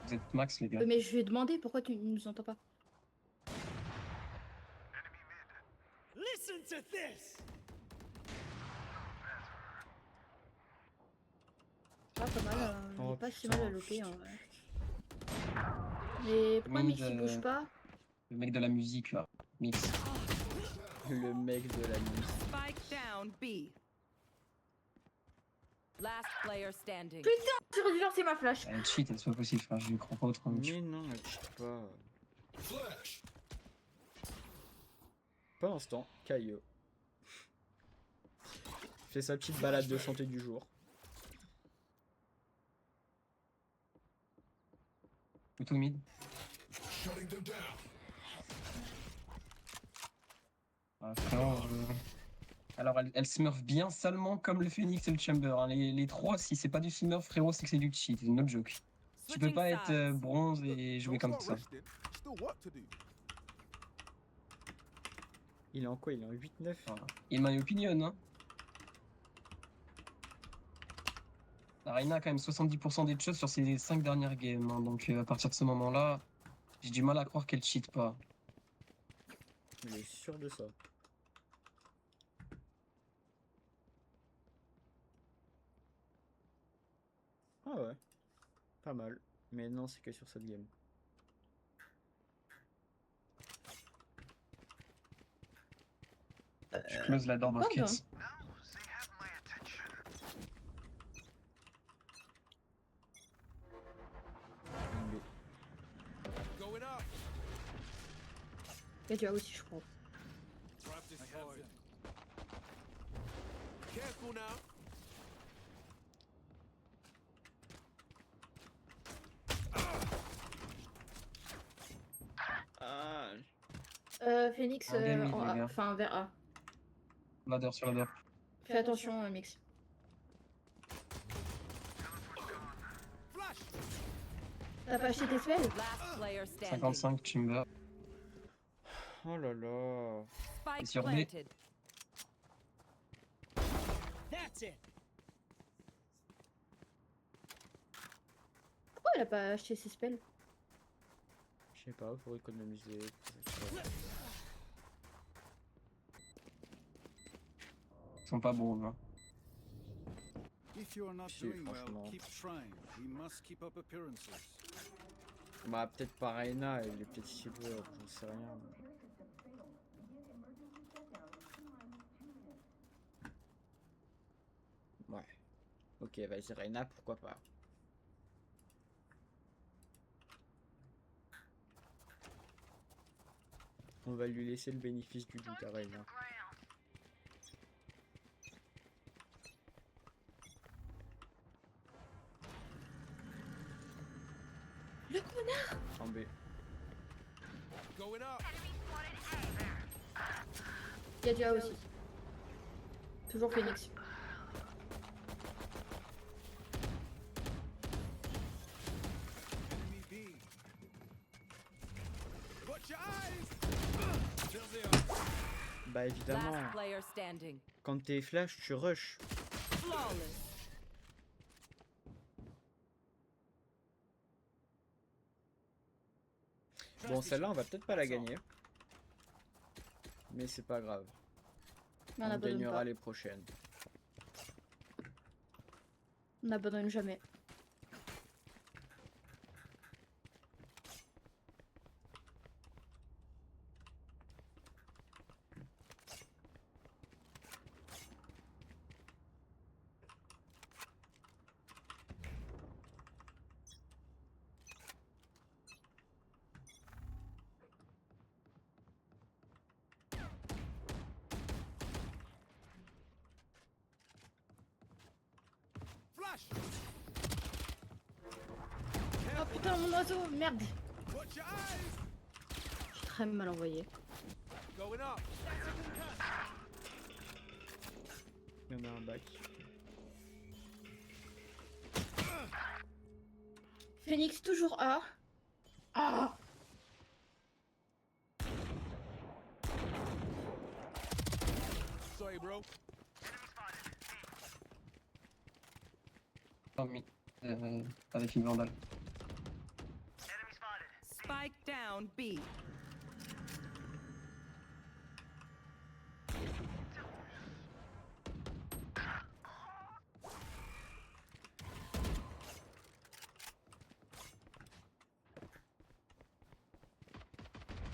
Vous êtes max, les gars. Mais je lui ai demandé pourquoi tu nous entends pas. Listen to this! Ah, pas mal, il Oh, est pas si putain, mal alloqué en vrai. Mais pourquoi Mid, Mix il bouge pas? Le mec de la musique, là. Mix. Le mec de la nuit. Spike down B. Last player standing. J'aurais dû lancer ma flash. Elle cheat, c'est pas possible, frère. Je lui crois pas autrement. Mais non, elle cheat pas. Pendant ce temps, Kaio fait sa petite balade de santé du jour. Plutôt mid. Ah, frérot, alors elle smurf bien salement comme le Phoenix et le Chamber. Hein. Les trois, si c'est pas du smurf, frérot, c'est que c'est du cheat. C'est no joke. Tu peux Switching pas être sides. bronze et jouer Don't comme start ça. resting. Still work to do. Il est en quoi? Il est en 8-9. In my opinion, hein. La Reyna a quand même 70% des shots sur ses 5 dernières games, hein, donc à partir de ce moment-là, j'ai du mal à croire qu'elle cheat pas. Il est sûr de ça. Ah ouais, pas mal. Mais non, c'est que sur cette game. Je close la door of Pardon. kids. Mais Going up. Il y a déjà aussi, je crois. Trap destroyed. Careful now. ah, Phoenix, Un game, en les A, gars. enfin vers A. Ladder sur ladder. Fais attention, Mix. Flash. T'as pas acheté tes spells? Last player standing. 55 Chamber. oh là là. Spike Sur B. planted. That's it. Pourquoi elle a pas acheté ses spells? Je sais pas, faut économiser. Ils sont pas bons, hein. If you are not Si, doing well, franchement. keep trying. We must keep up appearances. Bah peut-être pas Reyna, il est peut-être silver, j'en sais rien. Ouais. Ok, vas-y Reyna, pourquoi pas. On va lui laisser le bénéfice du doute à Reyna. Le connard! En B. Going up. Il y a déjà aussi. Toujours Phoenix. Enemy B. Watch your eyes. There they are. Bah évidemment, Last player standing. quand t'es flash, tu rush. Flawless. Bon, celle-là, on va peut-être pas la gagner. Mais c'est pas grave. Mais on On n'abandonne gagnera pas. les prochaines. On n'abandonne jamais. Flash. Oh putain, mon oiseau! Merde! Watch your eyes. J'ai très mal envoyé. Going up. Il y en a un bac. Phoenix, toujours A. Ah! Sorry, bro. Ah, mais, avec une vandale. Spike down B.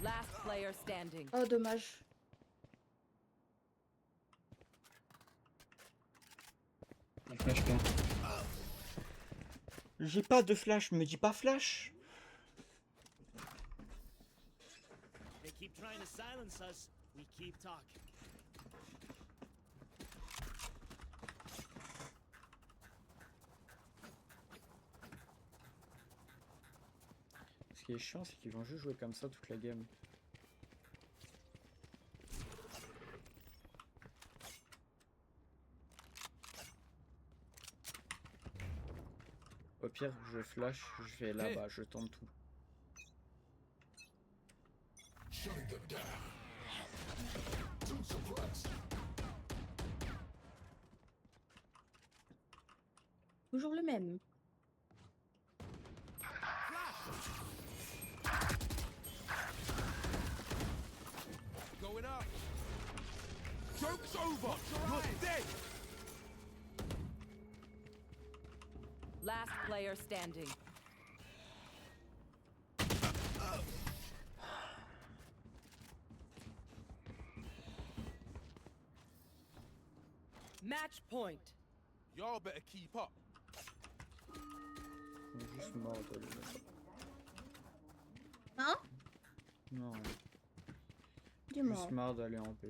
Last player standing. Oh, dommage. Les flash pen. J'ai pas de flash, me dis pas flash. They keep trying to silence us. We keep talking. Ce qui est chiant, c'est qu'ils vont juste jouer comme ça toute la game. Au pire, je flash, je vais là-bas, je tente tout. Toujours le même. Going up. Joke's over. You're dead. Last player standing. Match point. Y'all better keep up. On est juste mort de le mettre. Hein? Non, Dis-moi. juste marre d'aller en B.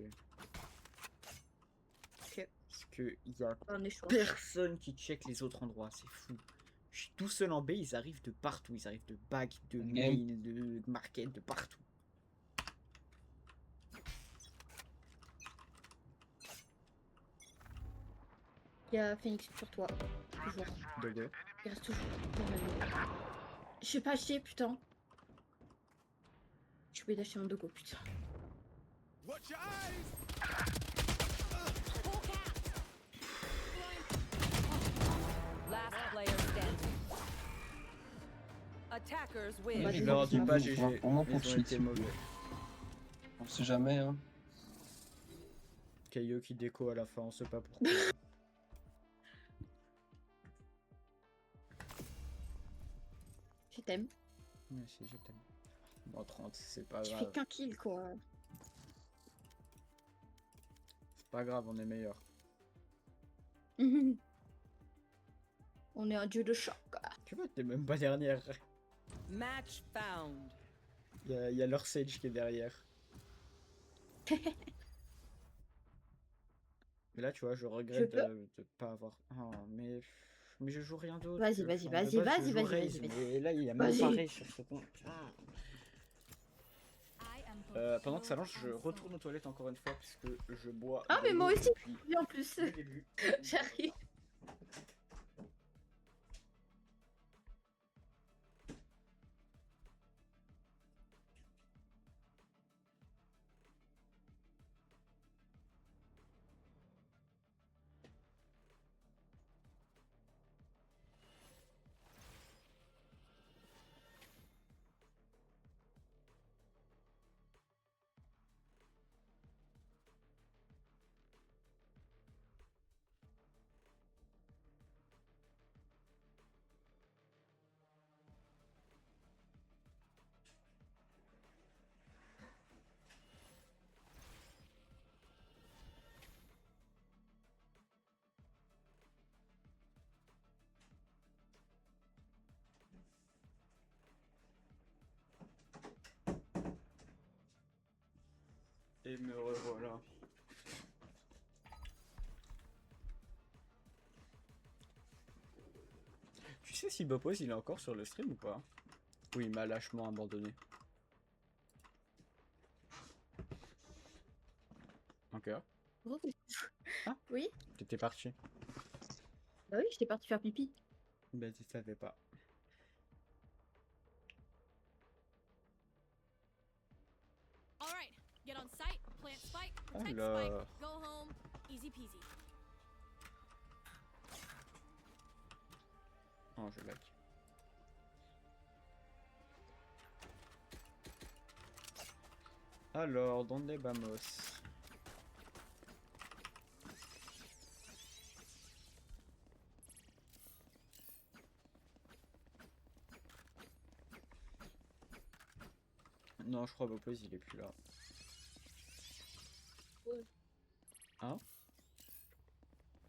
Ok. Parce que y a Un échange. personne qui check les autres endroits, c'est fou. Je suis tout seul en B, ils arrivent de partout. Ils arrivent de back, de Game. main, de market, de partout. Il y a Phoenix sur toi. Toujours. Dodo. Il reste toujours. Je vais pas acheter, putain. Je vais d'acheter mon dogo, putain. Watch your eyes. Last player standing. Attackers win. Bah, Je désolé, leur dis c'est pas ma GG. Vraiment Ils pour ont cheat, été s'il vous mauvais. plaît. On sait jamais, hein. Kaio qui déco à la fin, on sait pas pourquoi. Je t'aime. Mais si, je t'aime. Bon, 30, c'est pas Tu fais grave. qu'un kill, quoi. C'est pas grave, on est meilleur. On est un dieu de choc. Tu vois, t'es même pas dernière. Match found. Y a leur Sage qui est derrière. Mais là, tu vois, je regrette peux de pas avoir. Oh, mais je joue rien d'autre. Vas-y, vas-y, Enfin, de vas-y, base, je vas-y, joue vas-y, Raze, vas-y, Mais là, il y a même Vas-y. pas Raze sur ce compte. I am both Pendant que ça lance, slow je and retourne aux steady. toilettes encore une fois puisque je bois. Ah, mais de moi l'eau aussi. depuis Et en plus, le début. j'arrive. Et me revoilà. Tu sais si Bopos il est encore sur le stream ou pas? Oui, il m'a lâchement abandonné. Ok. Ah. Oui? T'étais parti. Bah oui, j'étais parti faire pipi. Ben tu savais pas. All right, get on site, plant spike, protect Alors. spike, go home, easy peasy. Oh, je like. Alors, donde vamos? Non, je crois Bopos il est plus là.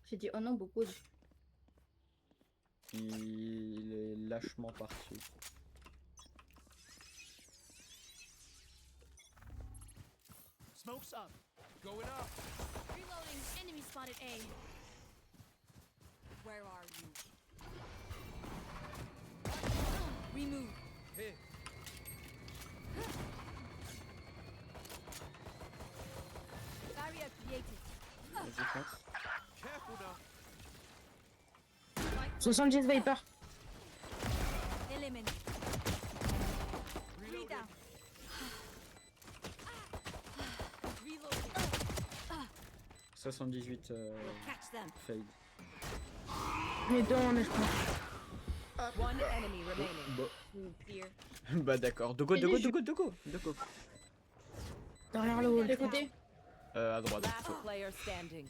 J'ai dit oh non, beaucoup. Il est lâchement parti. Smoke's up. Going up. Reloading, enemy spotted A. Where are you? Remove. Here. Barrier created. Vas-y, fonce. Careful now. 70 Viper. Eliminate. Three Reloading. down. Reloading. 78 Catch them. fade. Mais dans, mais je pense. One enemy remaining. Bah, bah d'accord. Dogo. Derrière le hall. Écoutez. À droite. Last player standing.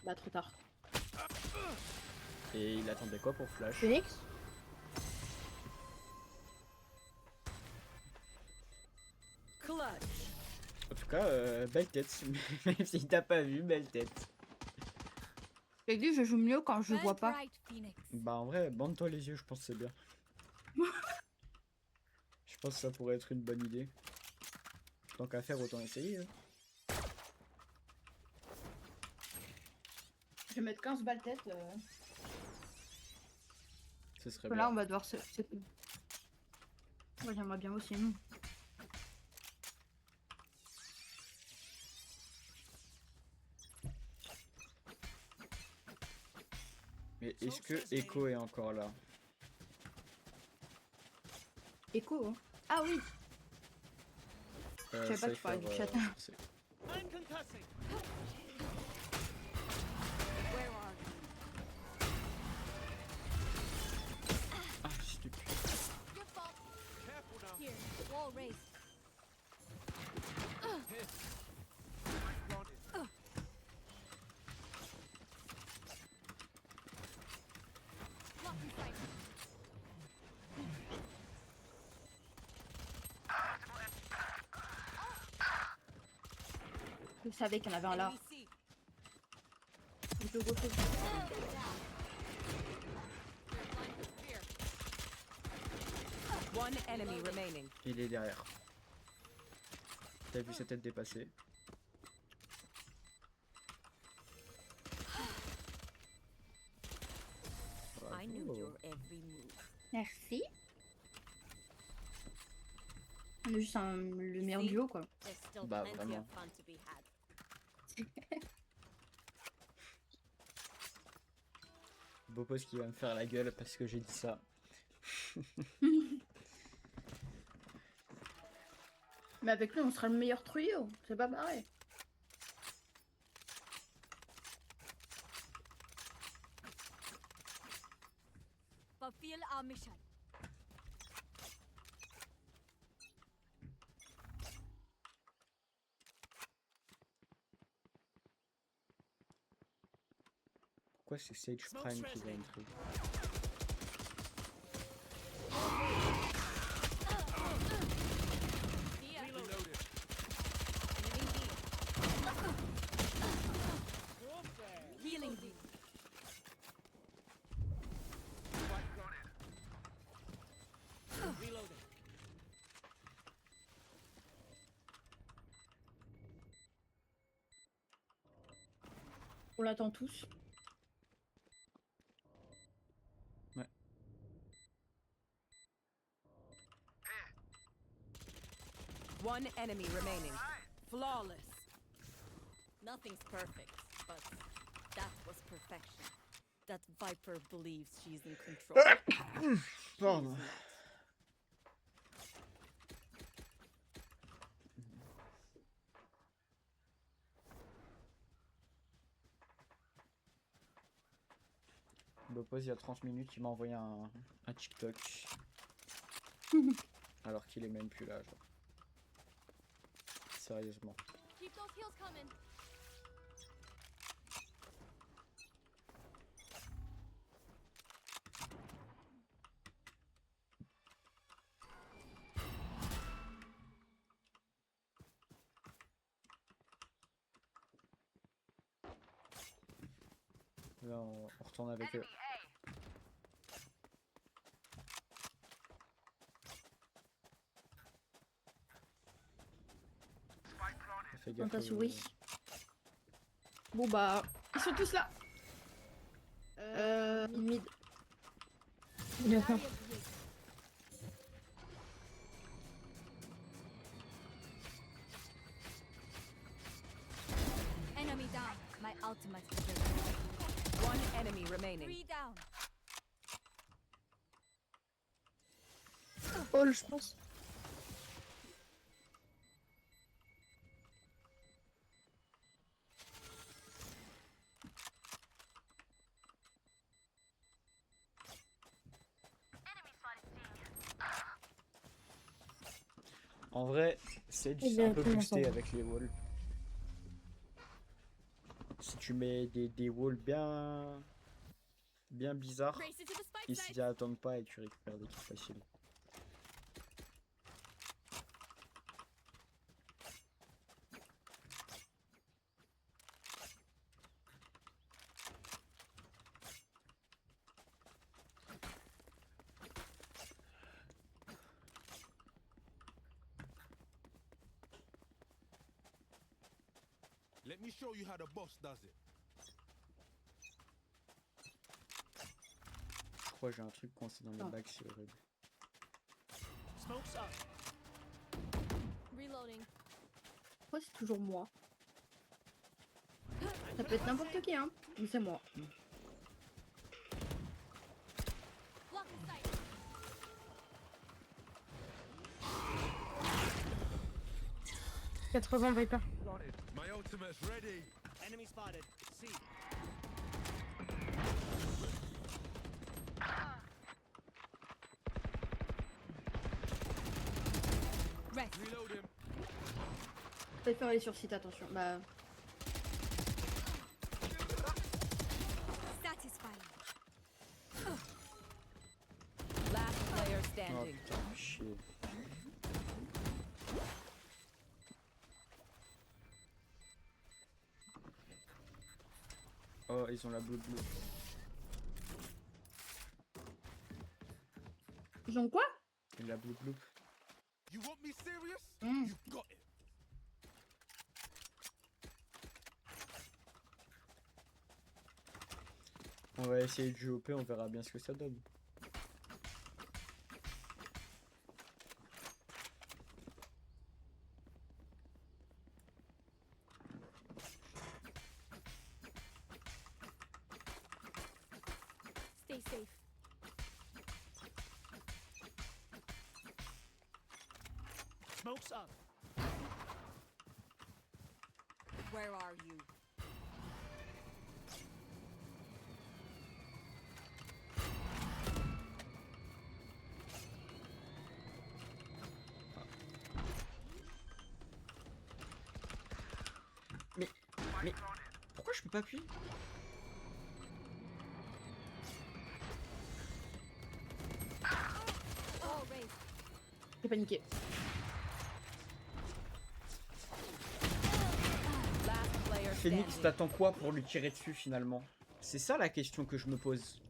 Bah, trop tard. Et il attendait quoi pour flash? Phoenix. Clutch. En tout cas, belle tête. Même si t'as pas vu, belle tête. J'ai dit, je joue mieux quand je Burn vois pas. bright, Phoenix. Bah en vrai, bande-toi les yeux, je pense que c'est bien. Je pense que ça pourrait être une bonne idée. Tant qu'à faire, autant essayer. Hein. Je vais mettre 15 balles tête. Ce serait Là, bien. on va devoir se. Moi, j'aimerais bien aussi, nous. Mais est-ce que Echo est encore là? Echo, hein. Ah oui. Je savais pas que tu parlais du chat. c'est- I'm concussing. Where are you? Ah, stupide. Your fault. Careful now. Here, wall raised. Planted. Lock in sight. Je savais qu'il y en avait un là. Enemy C. Plutôt gauche. You're blind with fear. One enemy remaining. Il est derrière. T'as vu sa tête dépasser? I knew Bravo. your every move. Merci. On est juste le meilleur duo, quoi. There's still Bah, plenty vraiment. of fun to be had. Bopos qui va me faire la gueule parce que j'ai dit ça. Mais avec lui, on sera le meilleur trio. C'est pas pareil. Fulfill our mission. Pourquoi c'est Sage Prime qui va entrer? Here. Reloaded. Enemy B. Healing B. Reloading. On l'attend tous. One enemy remaining. Flawless. Nothing's perfect, but that was perfection. That Viper believes she's in control. Pardon. Bopos, il y a 30 minutes, il m'a envoyé un TikTok. Alors qu'il est même plus là, genre. Sérieusement. Keep those heels coming. Là, on retourne avec eux. Fais Dans gaffe. ta souris. Bon bah, ils sont tous là. Mid. D'accord. Barrier created. Enemy down. My ultimate is ready. One enemy remaining. 3 down. Hall, je pense. En vrai, c'est Il un est peu comment boosté ça avec les walls. Si tu mets des walls bien bizarres, Race it to the spike ils site. s'y attendent pas et tu récupères des kills faciles. Let me show you how the boss does it. Je crois que j'ai un truc coincé dans les Ah. bacs, c'est horrible. Smoke's up. Reloading. Pourquoi c'est toujours moi? Ça peut être n'importe qui, hein. Mais c'est moi. Block the site. 80 Viper. My ultimate's ready. Enemy spotted. C. Rest. Reload him. Viper elle est sur site, attention. Bah, Satisfying. Last player Oh standing. putain, chier. Oh, ils ont la blue. ils ont quoi? Et la blue. You want me serious? Mm. You got it. On va essayer de jouer OP, on verra bien ce que ça donne. Stay safe. Smoke's up. Where are you? Mais pourquoi je peux pas appuyer? Oh, race. J'ai paniqué. Last player Phoenix, standing. t'attends quoi pour lui tirer dessus finalement? C'est ça la question que je me pose.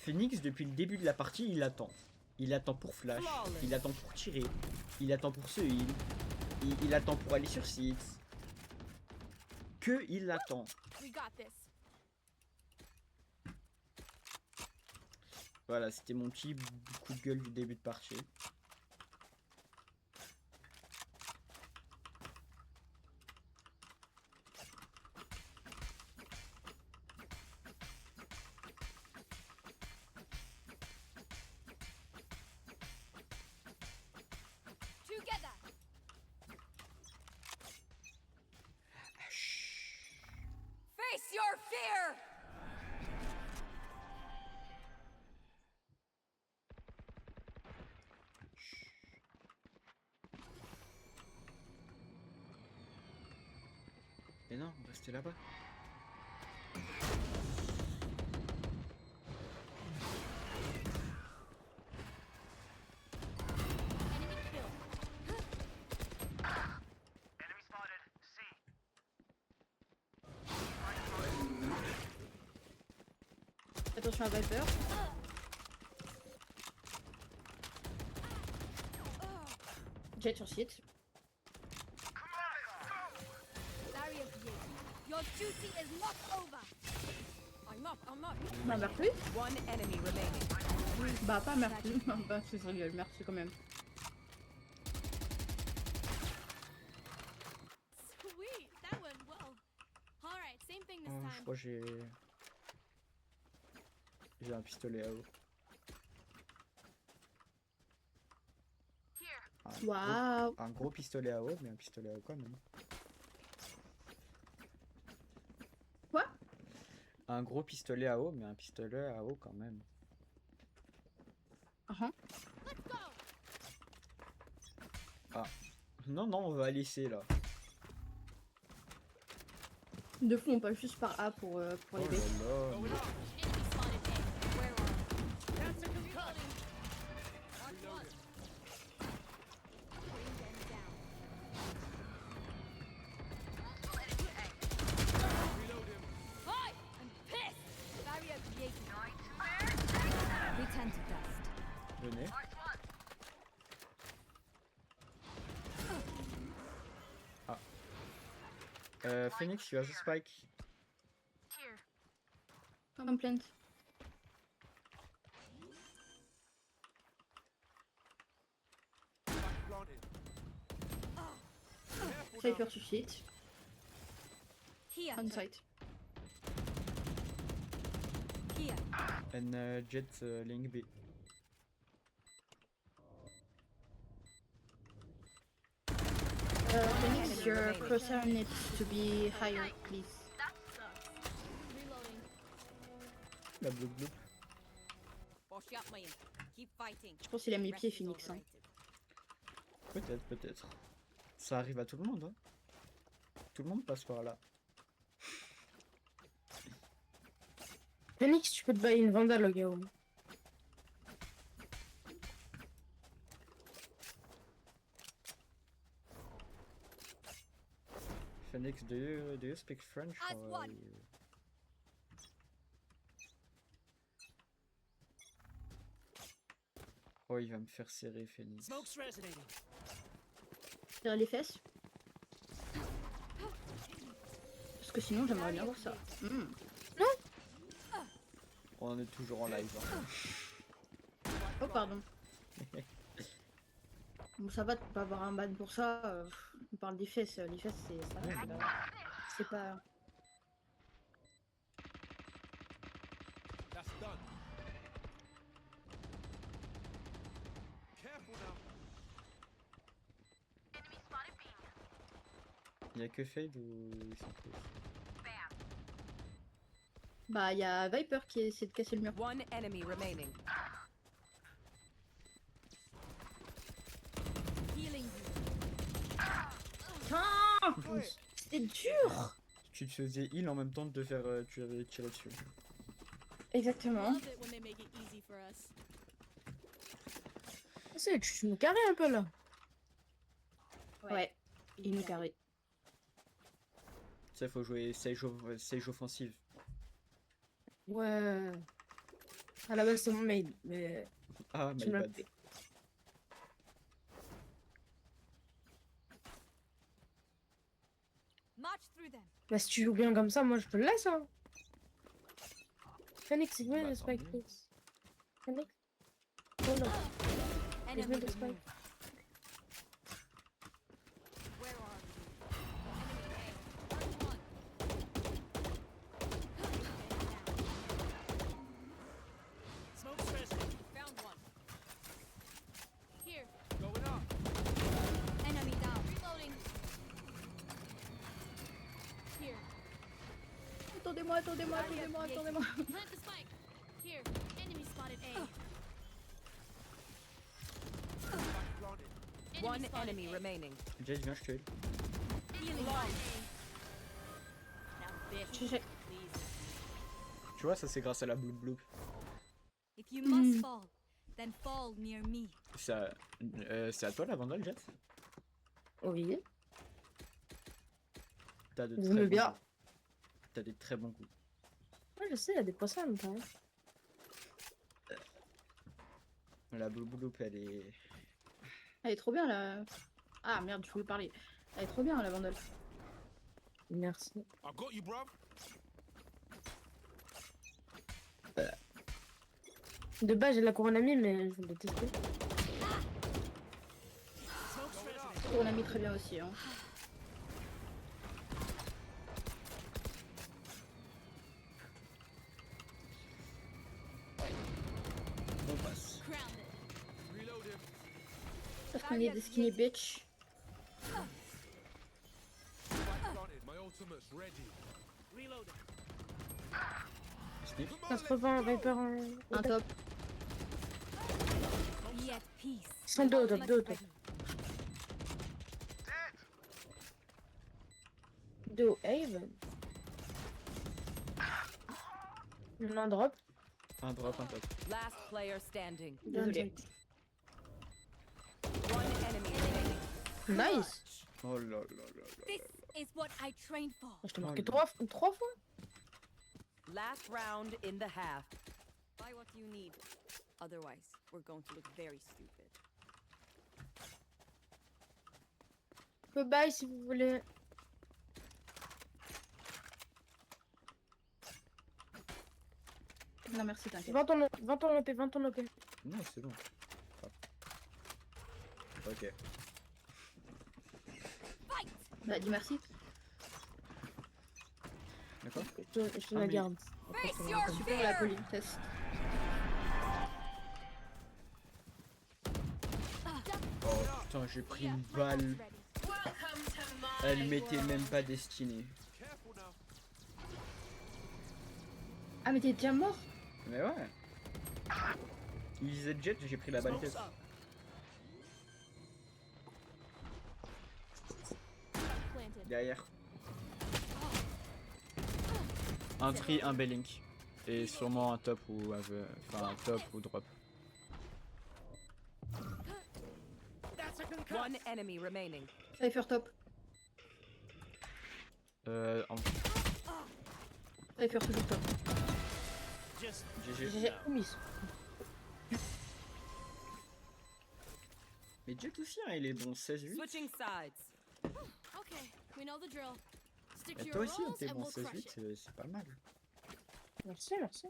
Phoenix, depuis le début de la partie, il attend. Il attend pour flash, il attend pour tirer, il attend pour se heal, il attend pour aller sur site. Que il attend. We got this. Voilà, c'était mon petit coup de gueule du début de partie. Together. Face your fear! Mais non, restez là-bas. Enemy kill. Attention à Viper. Jet sur site. Barrier created. Your duty is not over. I'm up, I'm up. Bah, merci. One enemy remaining. Bah, pas merci. Bah, c'est sur gueule. Merci quand même. Sweet. That went well. All right, same thing this Oh, je time. crois que j'ai un pistolet à eau. Waouh. Un gros pistolet à eau, mais un pistolet à eau quand même. Quoi? Un gros pistolet à eau, mais un pistolet à eau quand même. Let's go. Non, non, on va laisser là. De fou, on passe juste par A pour les Oh B. là là. Enemy spotted A. Where are you? That's a reloading. Mark one. Bring them down. Hi! I'm pissed! Barrier created. Return to dust. Venez. Ah. Phoenix, tu as the spike. Comme plant. Planted. Careful now. Cypher to shit. Here. On site. Here. And Jet link B. Phoenix, your crosshair needs to be higher, please. Reloading. La bloop bloop. Wash up, man. Keep fighting. Je pense qu'il a mis pied Rest is Phoenix. Hein. overrated. Peut-être, peut-être. Ça arrive à tout le monde, hein. Tout le monde passe par là. Phoenix, tu peux te bailler une Vandal au gars. Phoenix, do you speak French? As or one. Oh, il va me faire serrer, Phoenix. Smoke's resonating. Serrer les fesses. Parce que sinon, j'aimerais bien voir ça. On est toujours en live. Hein. Oh, pardon. Bon, ça va, tu peux pas avoir un ban pour ça. On parle des fesses. Les fesses, c'est ça. C'est pas. That's done. Careful now. Il y a que Fade ou ils sont tous? Bah, il y a Viper qui essaie de casser le mur. One enemy remaining. Healing you. Putain, c'était dur. Tu te faisais heal en même temps de te faire tirer dessus. Exactement. Love it when they make it easy for us. C'est, tu nous carré un peu là. Ouais, il nous carré. Ça, faut jouer sage offensive. Ouais. À la base, c'est mon main, mais Ah, my tu m'as bad. fait. March through them. Bah, si tu joues bien comme ça, moi je te le laisse. Hein. Phoenix, c'est Bah, bien le tant spike, mieux. please. Phoenix? Oh non, c'est Enemy bien le removed. spike. Where are you? Enemy A. Mark one. Smoke's resonating. Found one. Here. Going up. Enemy down. Reloading. Here. Attendez-moi, attendez-moi, attendez-moi, attendez-moi. Plant the spike. Here. Enemy spotted A. Planted. One spotted enemy A. remaining. Jet, viens, je te heal. Healing spotted A. Now this, J'ai- please. Tu vois, ça c'est grâce à la bloop bloop. If you must fall, then fall near me. C'est à toi la vandale, Jet? Oui. T'as de Vous très aimez bons bien. goûts. T'as des très bons goûts. Ouais, je sais, il y a des poissons en même temps. La bloop bloop, elle est... Elle est trop bien là. Ah merde, je voulais parler. Elle est trop bien la vandale. Merci. I got you, bruv. De base, j'ai la couronne amie, mais je voulais tester. Smoke's resonating. On a mis très bien aussi. Hein. On passe. Crowned it. Reload him. Parce qu'on est des skinny bitch. Spike planted. My ultimate's ready. Reloading. Sniff. Come on, Ça se let's revend, go. Viper. Un top. Be at peace. Ils sont deux au top, deux au top. Ready. Do Haven. Il un drop. Un drop, un top. Last player standing. Désolé. One enemy remaining. Nice. Oh là là là là. This is what I trained for. Je t'ai marqué trois fois. Last round in the half. Buy what you need. Otherwise, we're going to look very stupid. Je peux buy si vous voulez. Non merci, t'inquiète. 20 ton OP, 20 ton OP. Non, c'est bon. Ah. Ok. Bah dis merci. D'accord. Je te Ah, la mais- garde. Face your Super la fear. politesse. Oh putain, j'ai pris une balle. Elle m'était même pas destinée. Careful now. Ah mais t'es déjà mort? Mais ouais. Il visait jet, j'ai pris la balle tête. Planted. Derrière. Un tri, un B-link. Et sûrement un top ou enfin un top ou drop. One enemy remaining. Cypher top. En Cypher toujours top. Just GG. J'ai miss. Mais jet aussi, hein, il est bon 16-8. Switching sides. Okay, we know the drill. Stick to Et your toi aussi, hein, roles t'es and bon we'll crush 16-8, it. c'est pas mal. Merci, merci.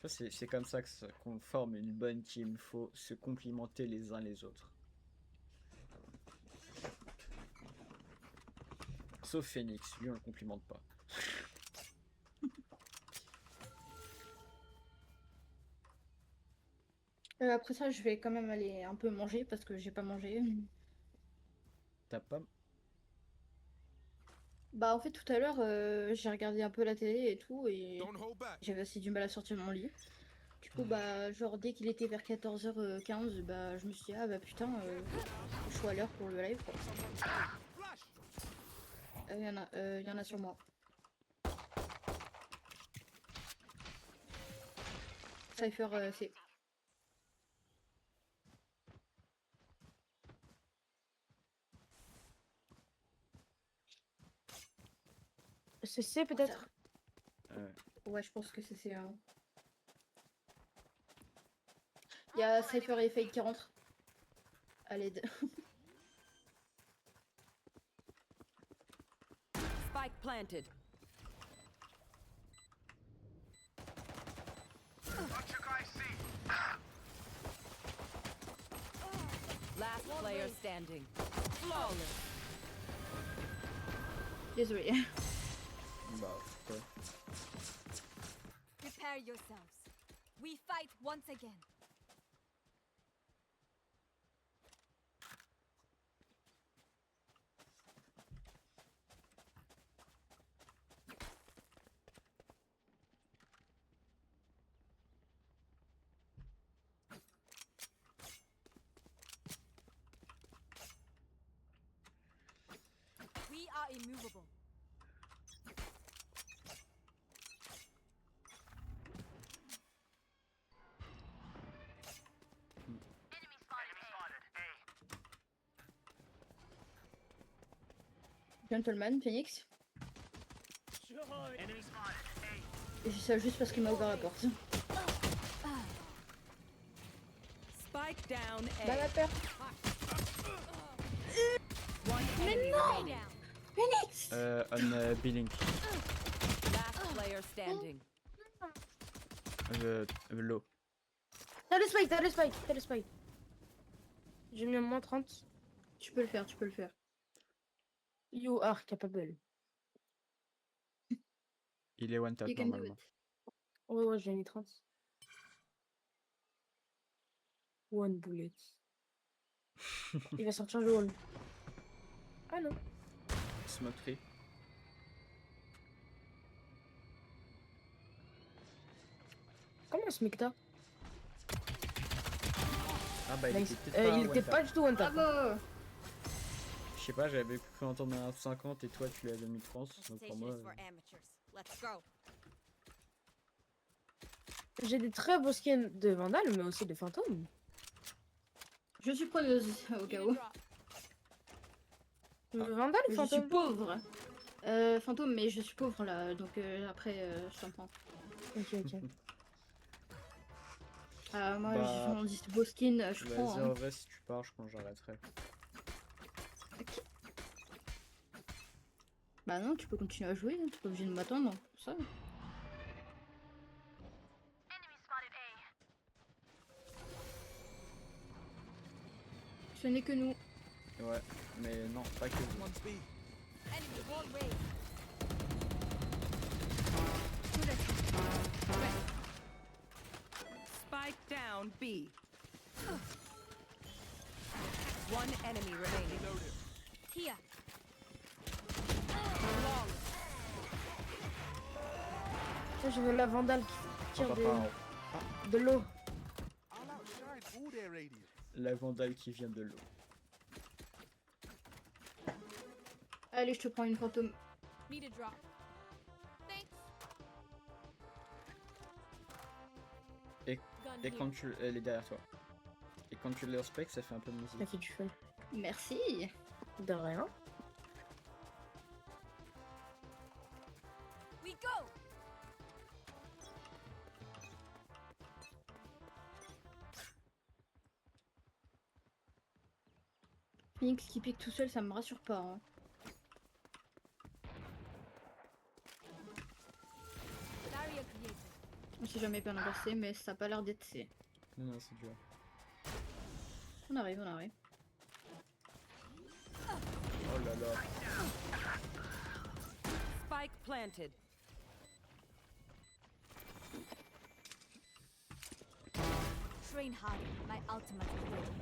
Ça, c'est comme ça qu'on forme une bonne team. Faut se complimenter les uns les autres. Sauf Phoenix, lui on le complimente pas. Après ça, je vais quand même aller un peu manger parce que j'ai pas mangé. T'as pas... Bah en fait tout à l'heure, j'ai regardé un peu la télé et tout et Don't hold back. j'avais assez du mal à sortir de mon lit. Du coup bah genre dès qu'il était vers 14h15, bah je me suis dit ah bah putain, je suis à l'heure pour le live quoi. Flash. Y en a sur moi. Cypher c'est... CC peut-être. Ouais, je pense que c'est un... Il y a Cypher et Fake qui rentrent. À l'aide. Spike planted. Last player standing. Flawless. Désolé. Bah, ouais. Prepare yourselves. We fight once again. We are immovable. Gentleman, Phoenix. enemy spotted. Et je dis ça juste parce qu'il m'a ouvert la porte. Spike down Bah la A. peur. One enemy remaining. Phoenix. On B-link. Last player standing. Low. T'as le spike, t'as le spike, t'as le spike. J'ai mis un moins 30. Tu peux le faire, tu peux le faire. You are capable. Il est one tap You can do normalement. it. Ouais, ouais, j'ai mis 30. One bullet. Il va sortir le wall. Ah non. Smoke tree. Comment ce mec t'as? Ah bah il Nice. était peut-être pas Il one était tap. pas du tout one tap. Bravo. sais pas, j'avais cru entendre un 50 et toi tu l'avais mis 30, donc pour Hesitation moi... is for amateurs. Let's go. J'ai des très beaux skins de Vandal, mais aussi de fantômes. Je suis preneuse au Need cas a où. drop. Vandal ou Je suis fantôme? pauvre. Fantôme, mais je suis pauvre là, donc après je t'en prends. Ok, ok. Moi, Bah, on dit beau skin, je prends. Vas-y, Hein. en vrai, si tu pars, je pense que j'arrêterai. Ok. Bah non, tu peux continuer à jouer, hein, t'es pas obligé de m'attendre pour ça. Ce n'est que nous. Ouais, mais non, pas que vous. One's B. Enemy wall raised. Spike down B. One enemy remaining. Here. Moi, je veux la Vandal qui Oh, tire papa, de l'eau. I'll outshine all their radius. la vandale qui vient de l'eau. Allez, je te prends une fantôme. Need a drop. Thanks. Et- Gun Et here. quand tu... Elle est derrière toi. Et quand tu les respectes, ça fait un peu de Ça musique. fait du fun. Merci. De rien. We go. Phoenix qui pique tout seul, ça me rassure pas. Hein. Barrier created. On s'est jamais bien inversé, mais ça a pas l'air d'être c'est. Non, non, c'est dur. On arrive, on arrive. Oh là là. Spike planted. Train hard. My ultimate is ready.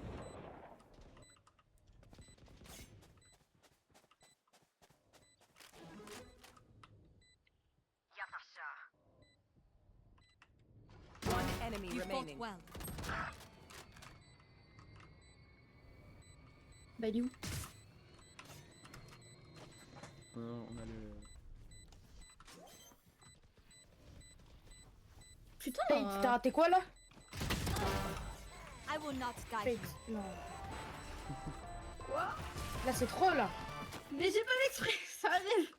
One enemy You fought remaining. well. Bah, il est où? On a le... Putain! Fate, t'as raté quoi là? I will not die. Fate, here. non. Là, c'est trop là. Mais j'ai pas fait exprès, ça arrive!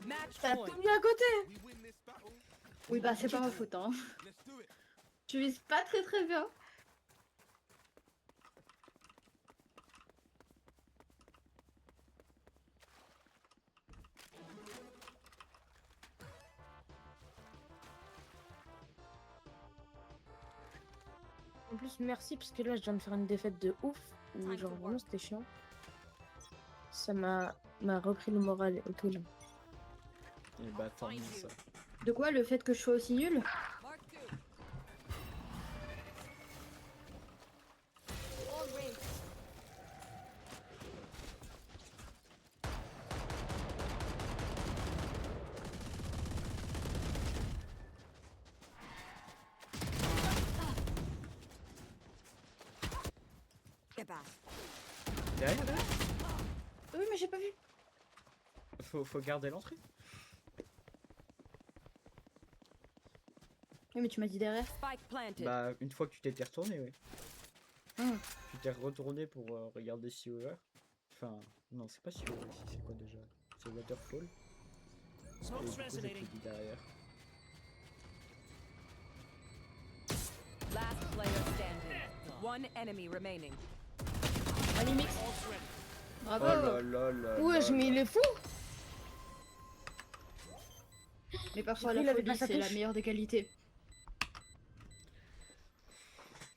Match T'as point. tout mis à côté. We win this battle. Oui, bah, c'est pas ma faute, hein. Let's do it. Je vise pas très bien. En plus, merci parce que là, je viens de faire une défaite de ouf. Où, Time genre, to vraiment, work. c'était chiant. Ça m'a repris le moral et tout là. Et bah, tant mieux ça. De quoi, le fait que je sois aussi nulle? Mark two. All raised. Get back. Derrière, derrière. Oui, mais j'ai pas vu. Faut garder l'entrée. Oui, mais tu m'as dit derrière. Spike planted. Bah, une fois que tu t'étais retourné, oui. Ah. Tu t'es retourné pour regarder Sea Over. Enfin, non, c'est pas Sea Over ici, c'est quoi déjà? C'est Waterfall. Et Smoke's du coup, j'ai resonating. dit derrière. Last player standing. One enemy remaining. Allez, mix. Ult's ready. Bravo. Oh là là là. Ouais, là mais là. il est fou. Mais parfois, Il la avait pas folie, sa c'est la touche. meilleure des qualités.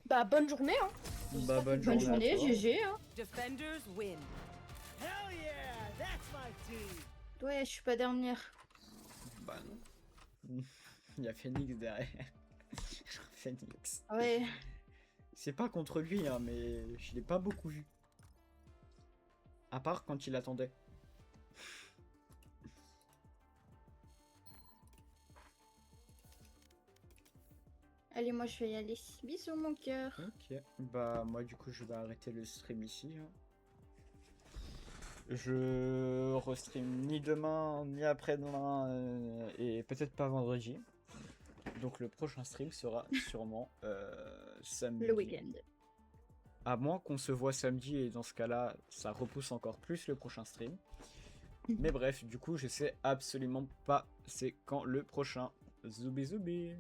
Bah, bonne journée, hein. Bah, bonne Bonne journée. à journée, toi. GG. Hein. Defenders win. Hell yeah, that's my team. Ouais, je suis pas dernière. Bah non. Il y a Phoenix derrière. Phoenix. Ouais. C'est pas contre lui, hein, mais je l'ai pas beaucoup vu. À part quand il attendait. Allez, moi je vais y aller. Bisous mon cœur. Ok. Bah moi du coup je vais arrêter le stream ici. Hein. Je restream ni demain, ni après-demain, et peut-être pas vendredi. Donc le prochain stream sera sûrement samedi. Le week-end. À moins qu'on se voit samedi et dans ce cas-là, ça repousse encore plus le prochain stream. Mais bref, du coup, je sais absolument pas c'est quand le prochain. Zoubi zoubi.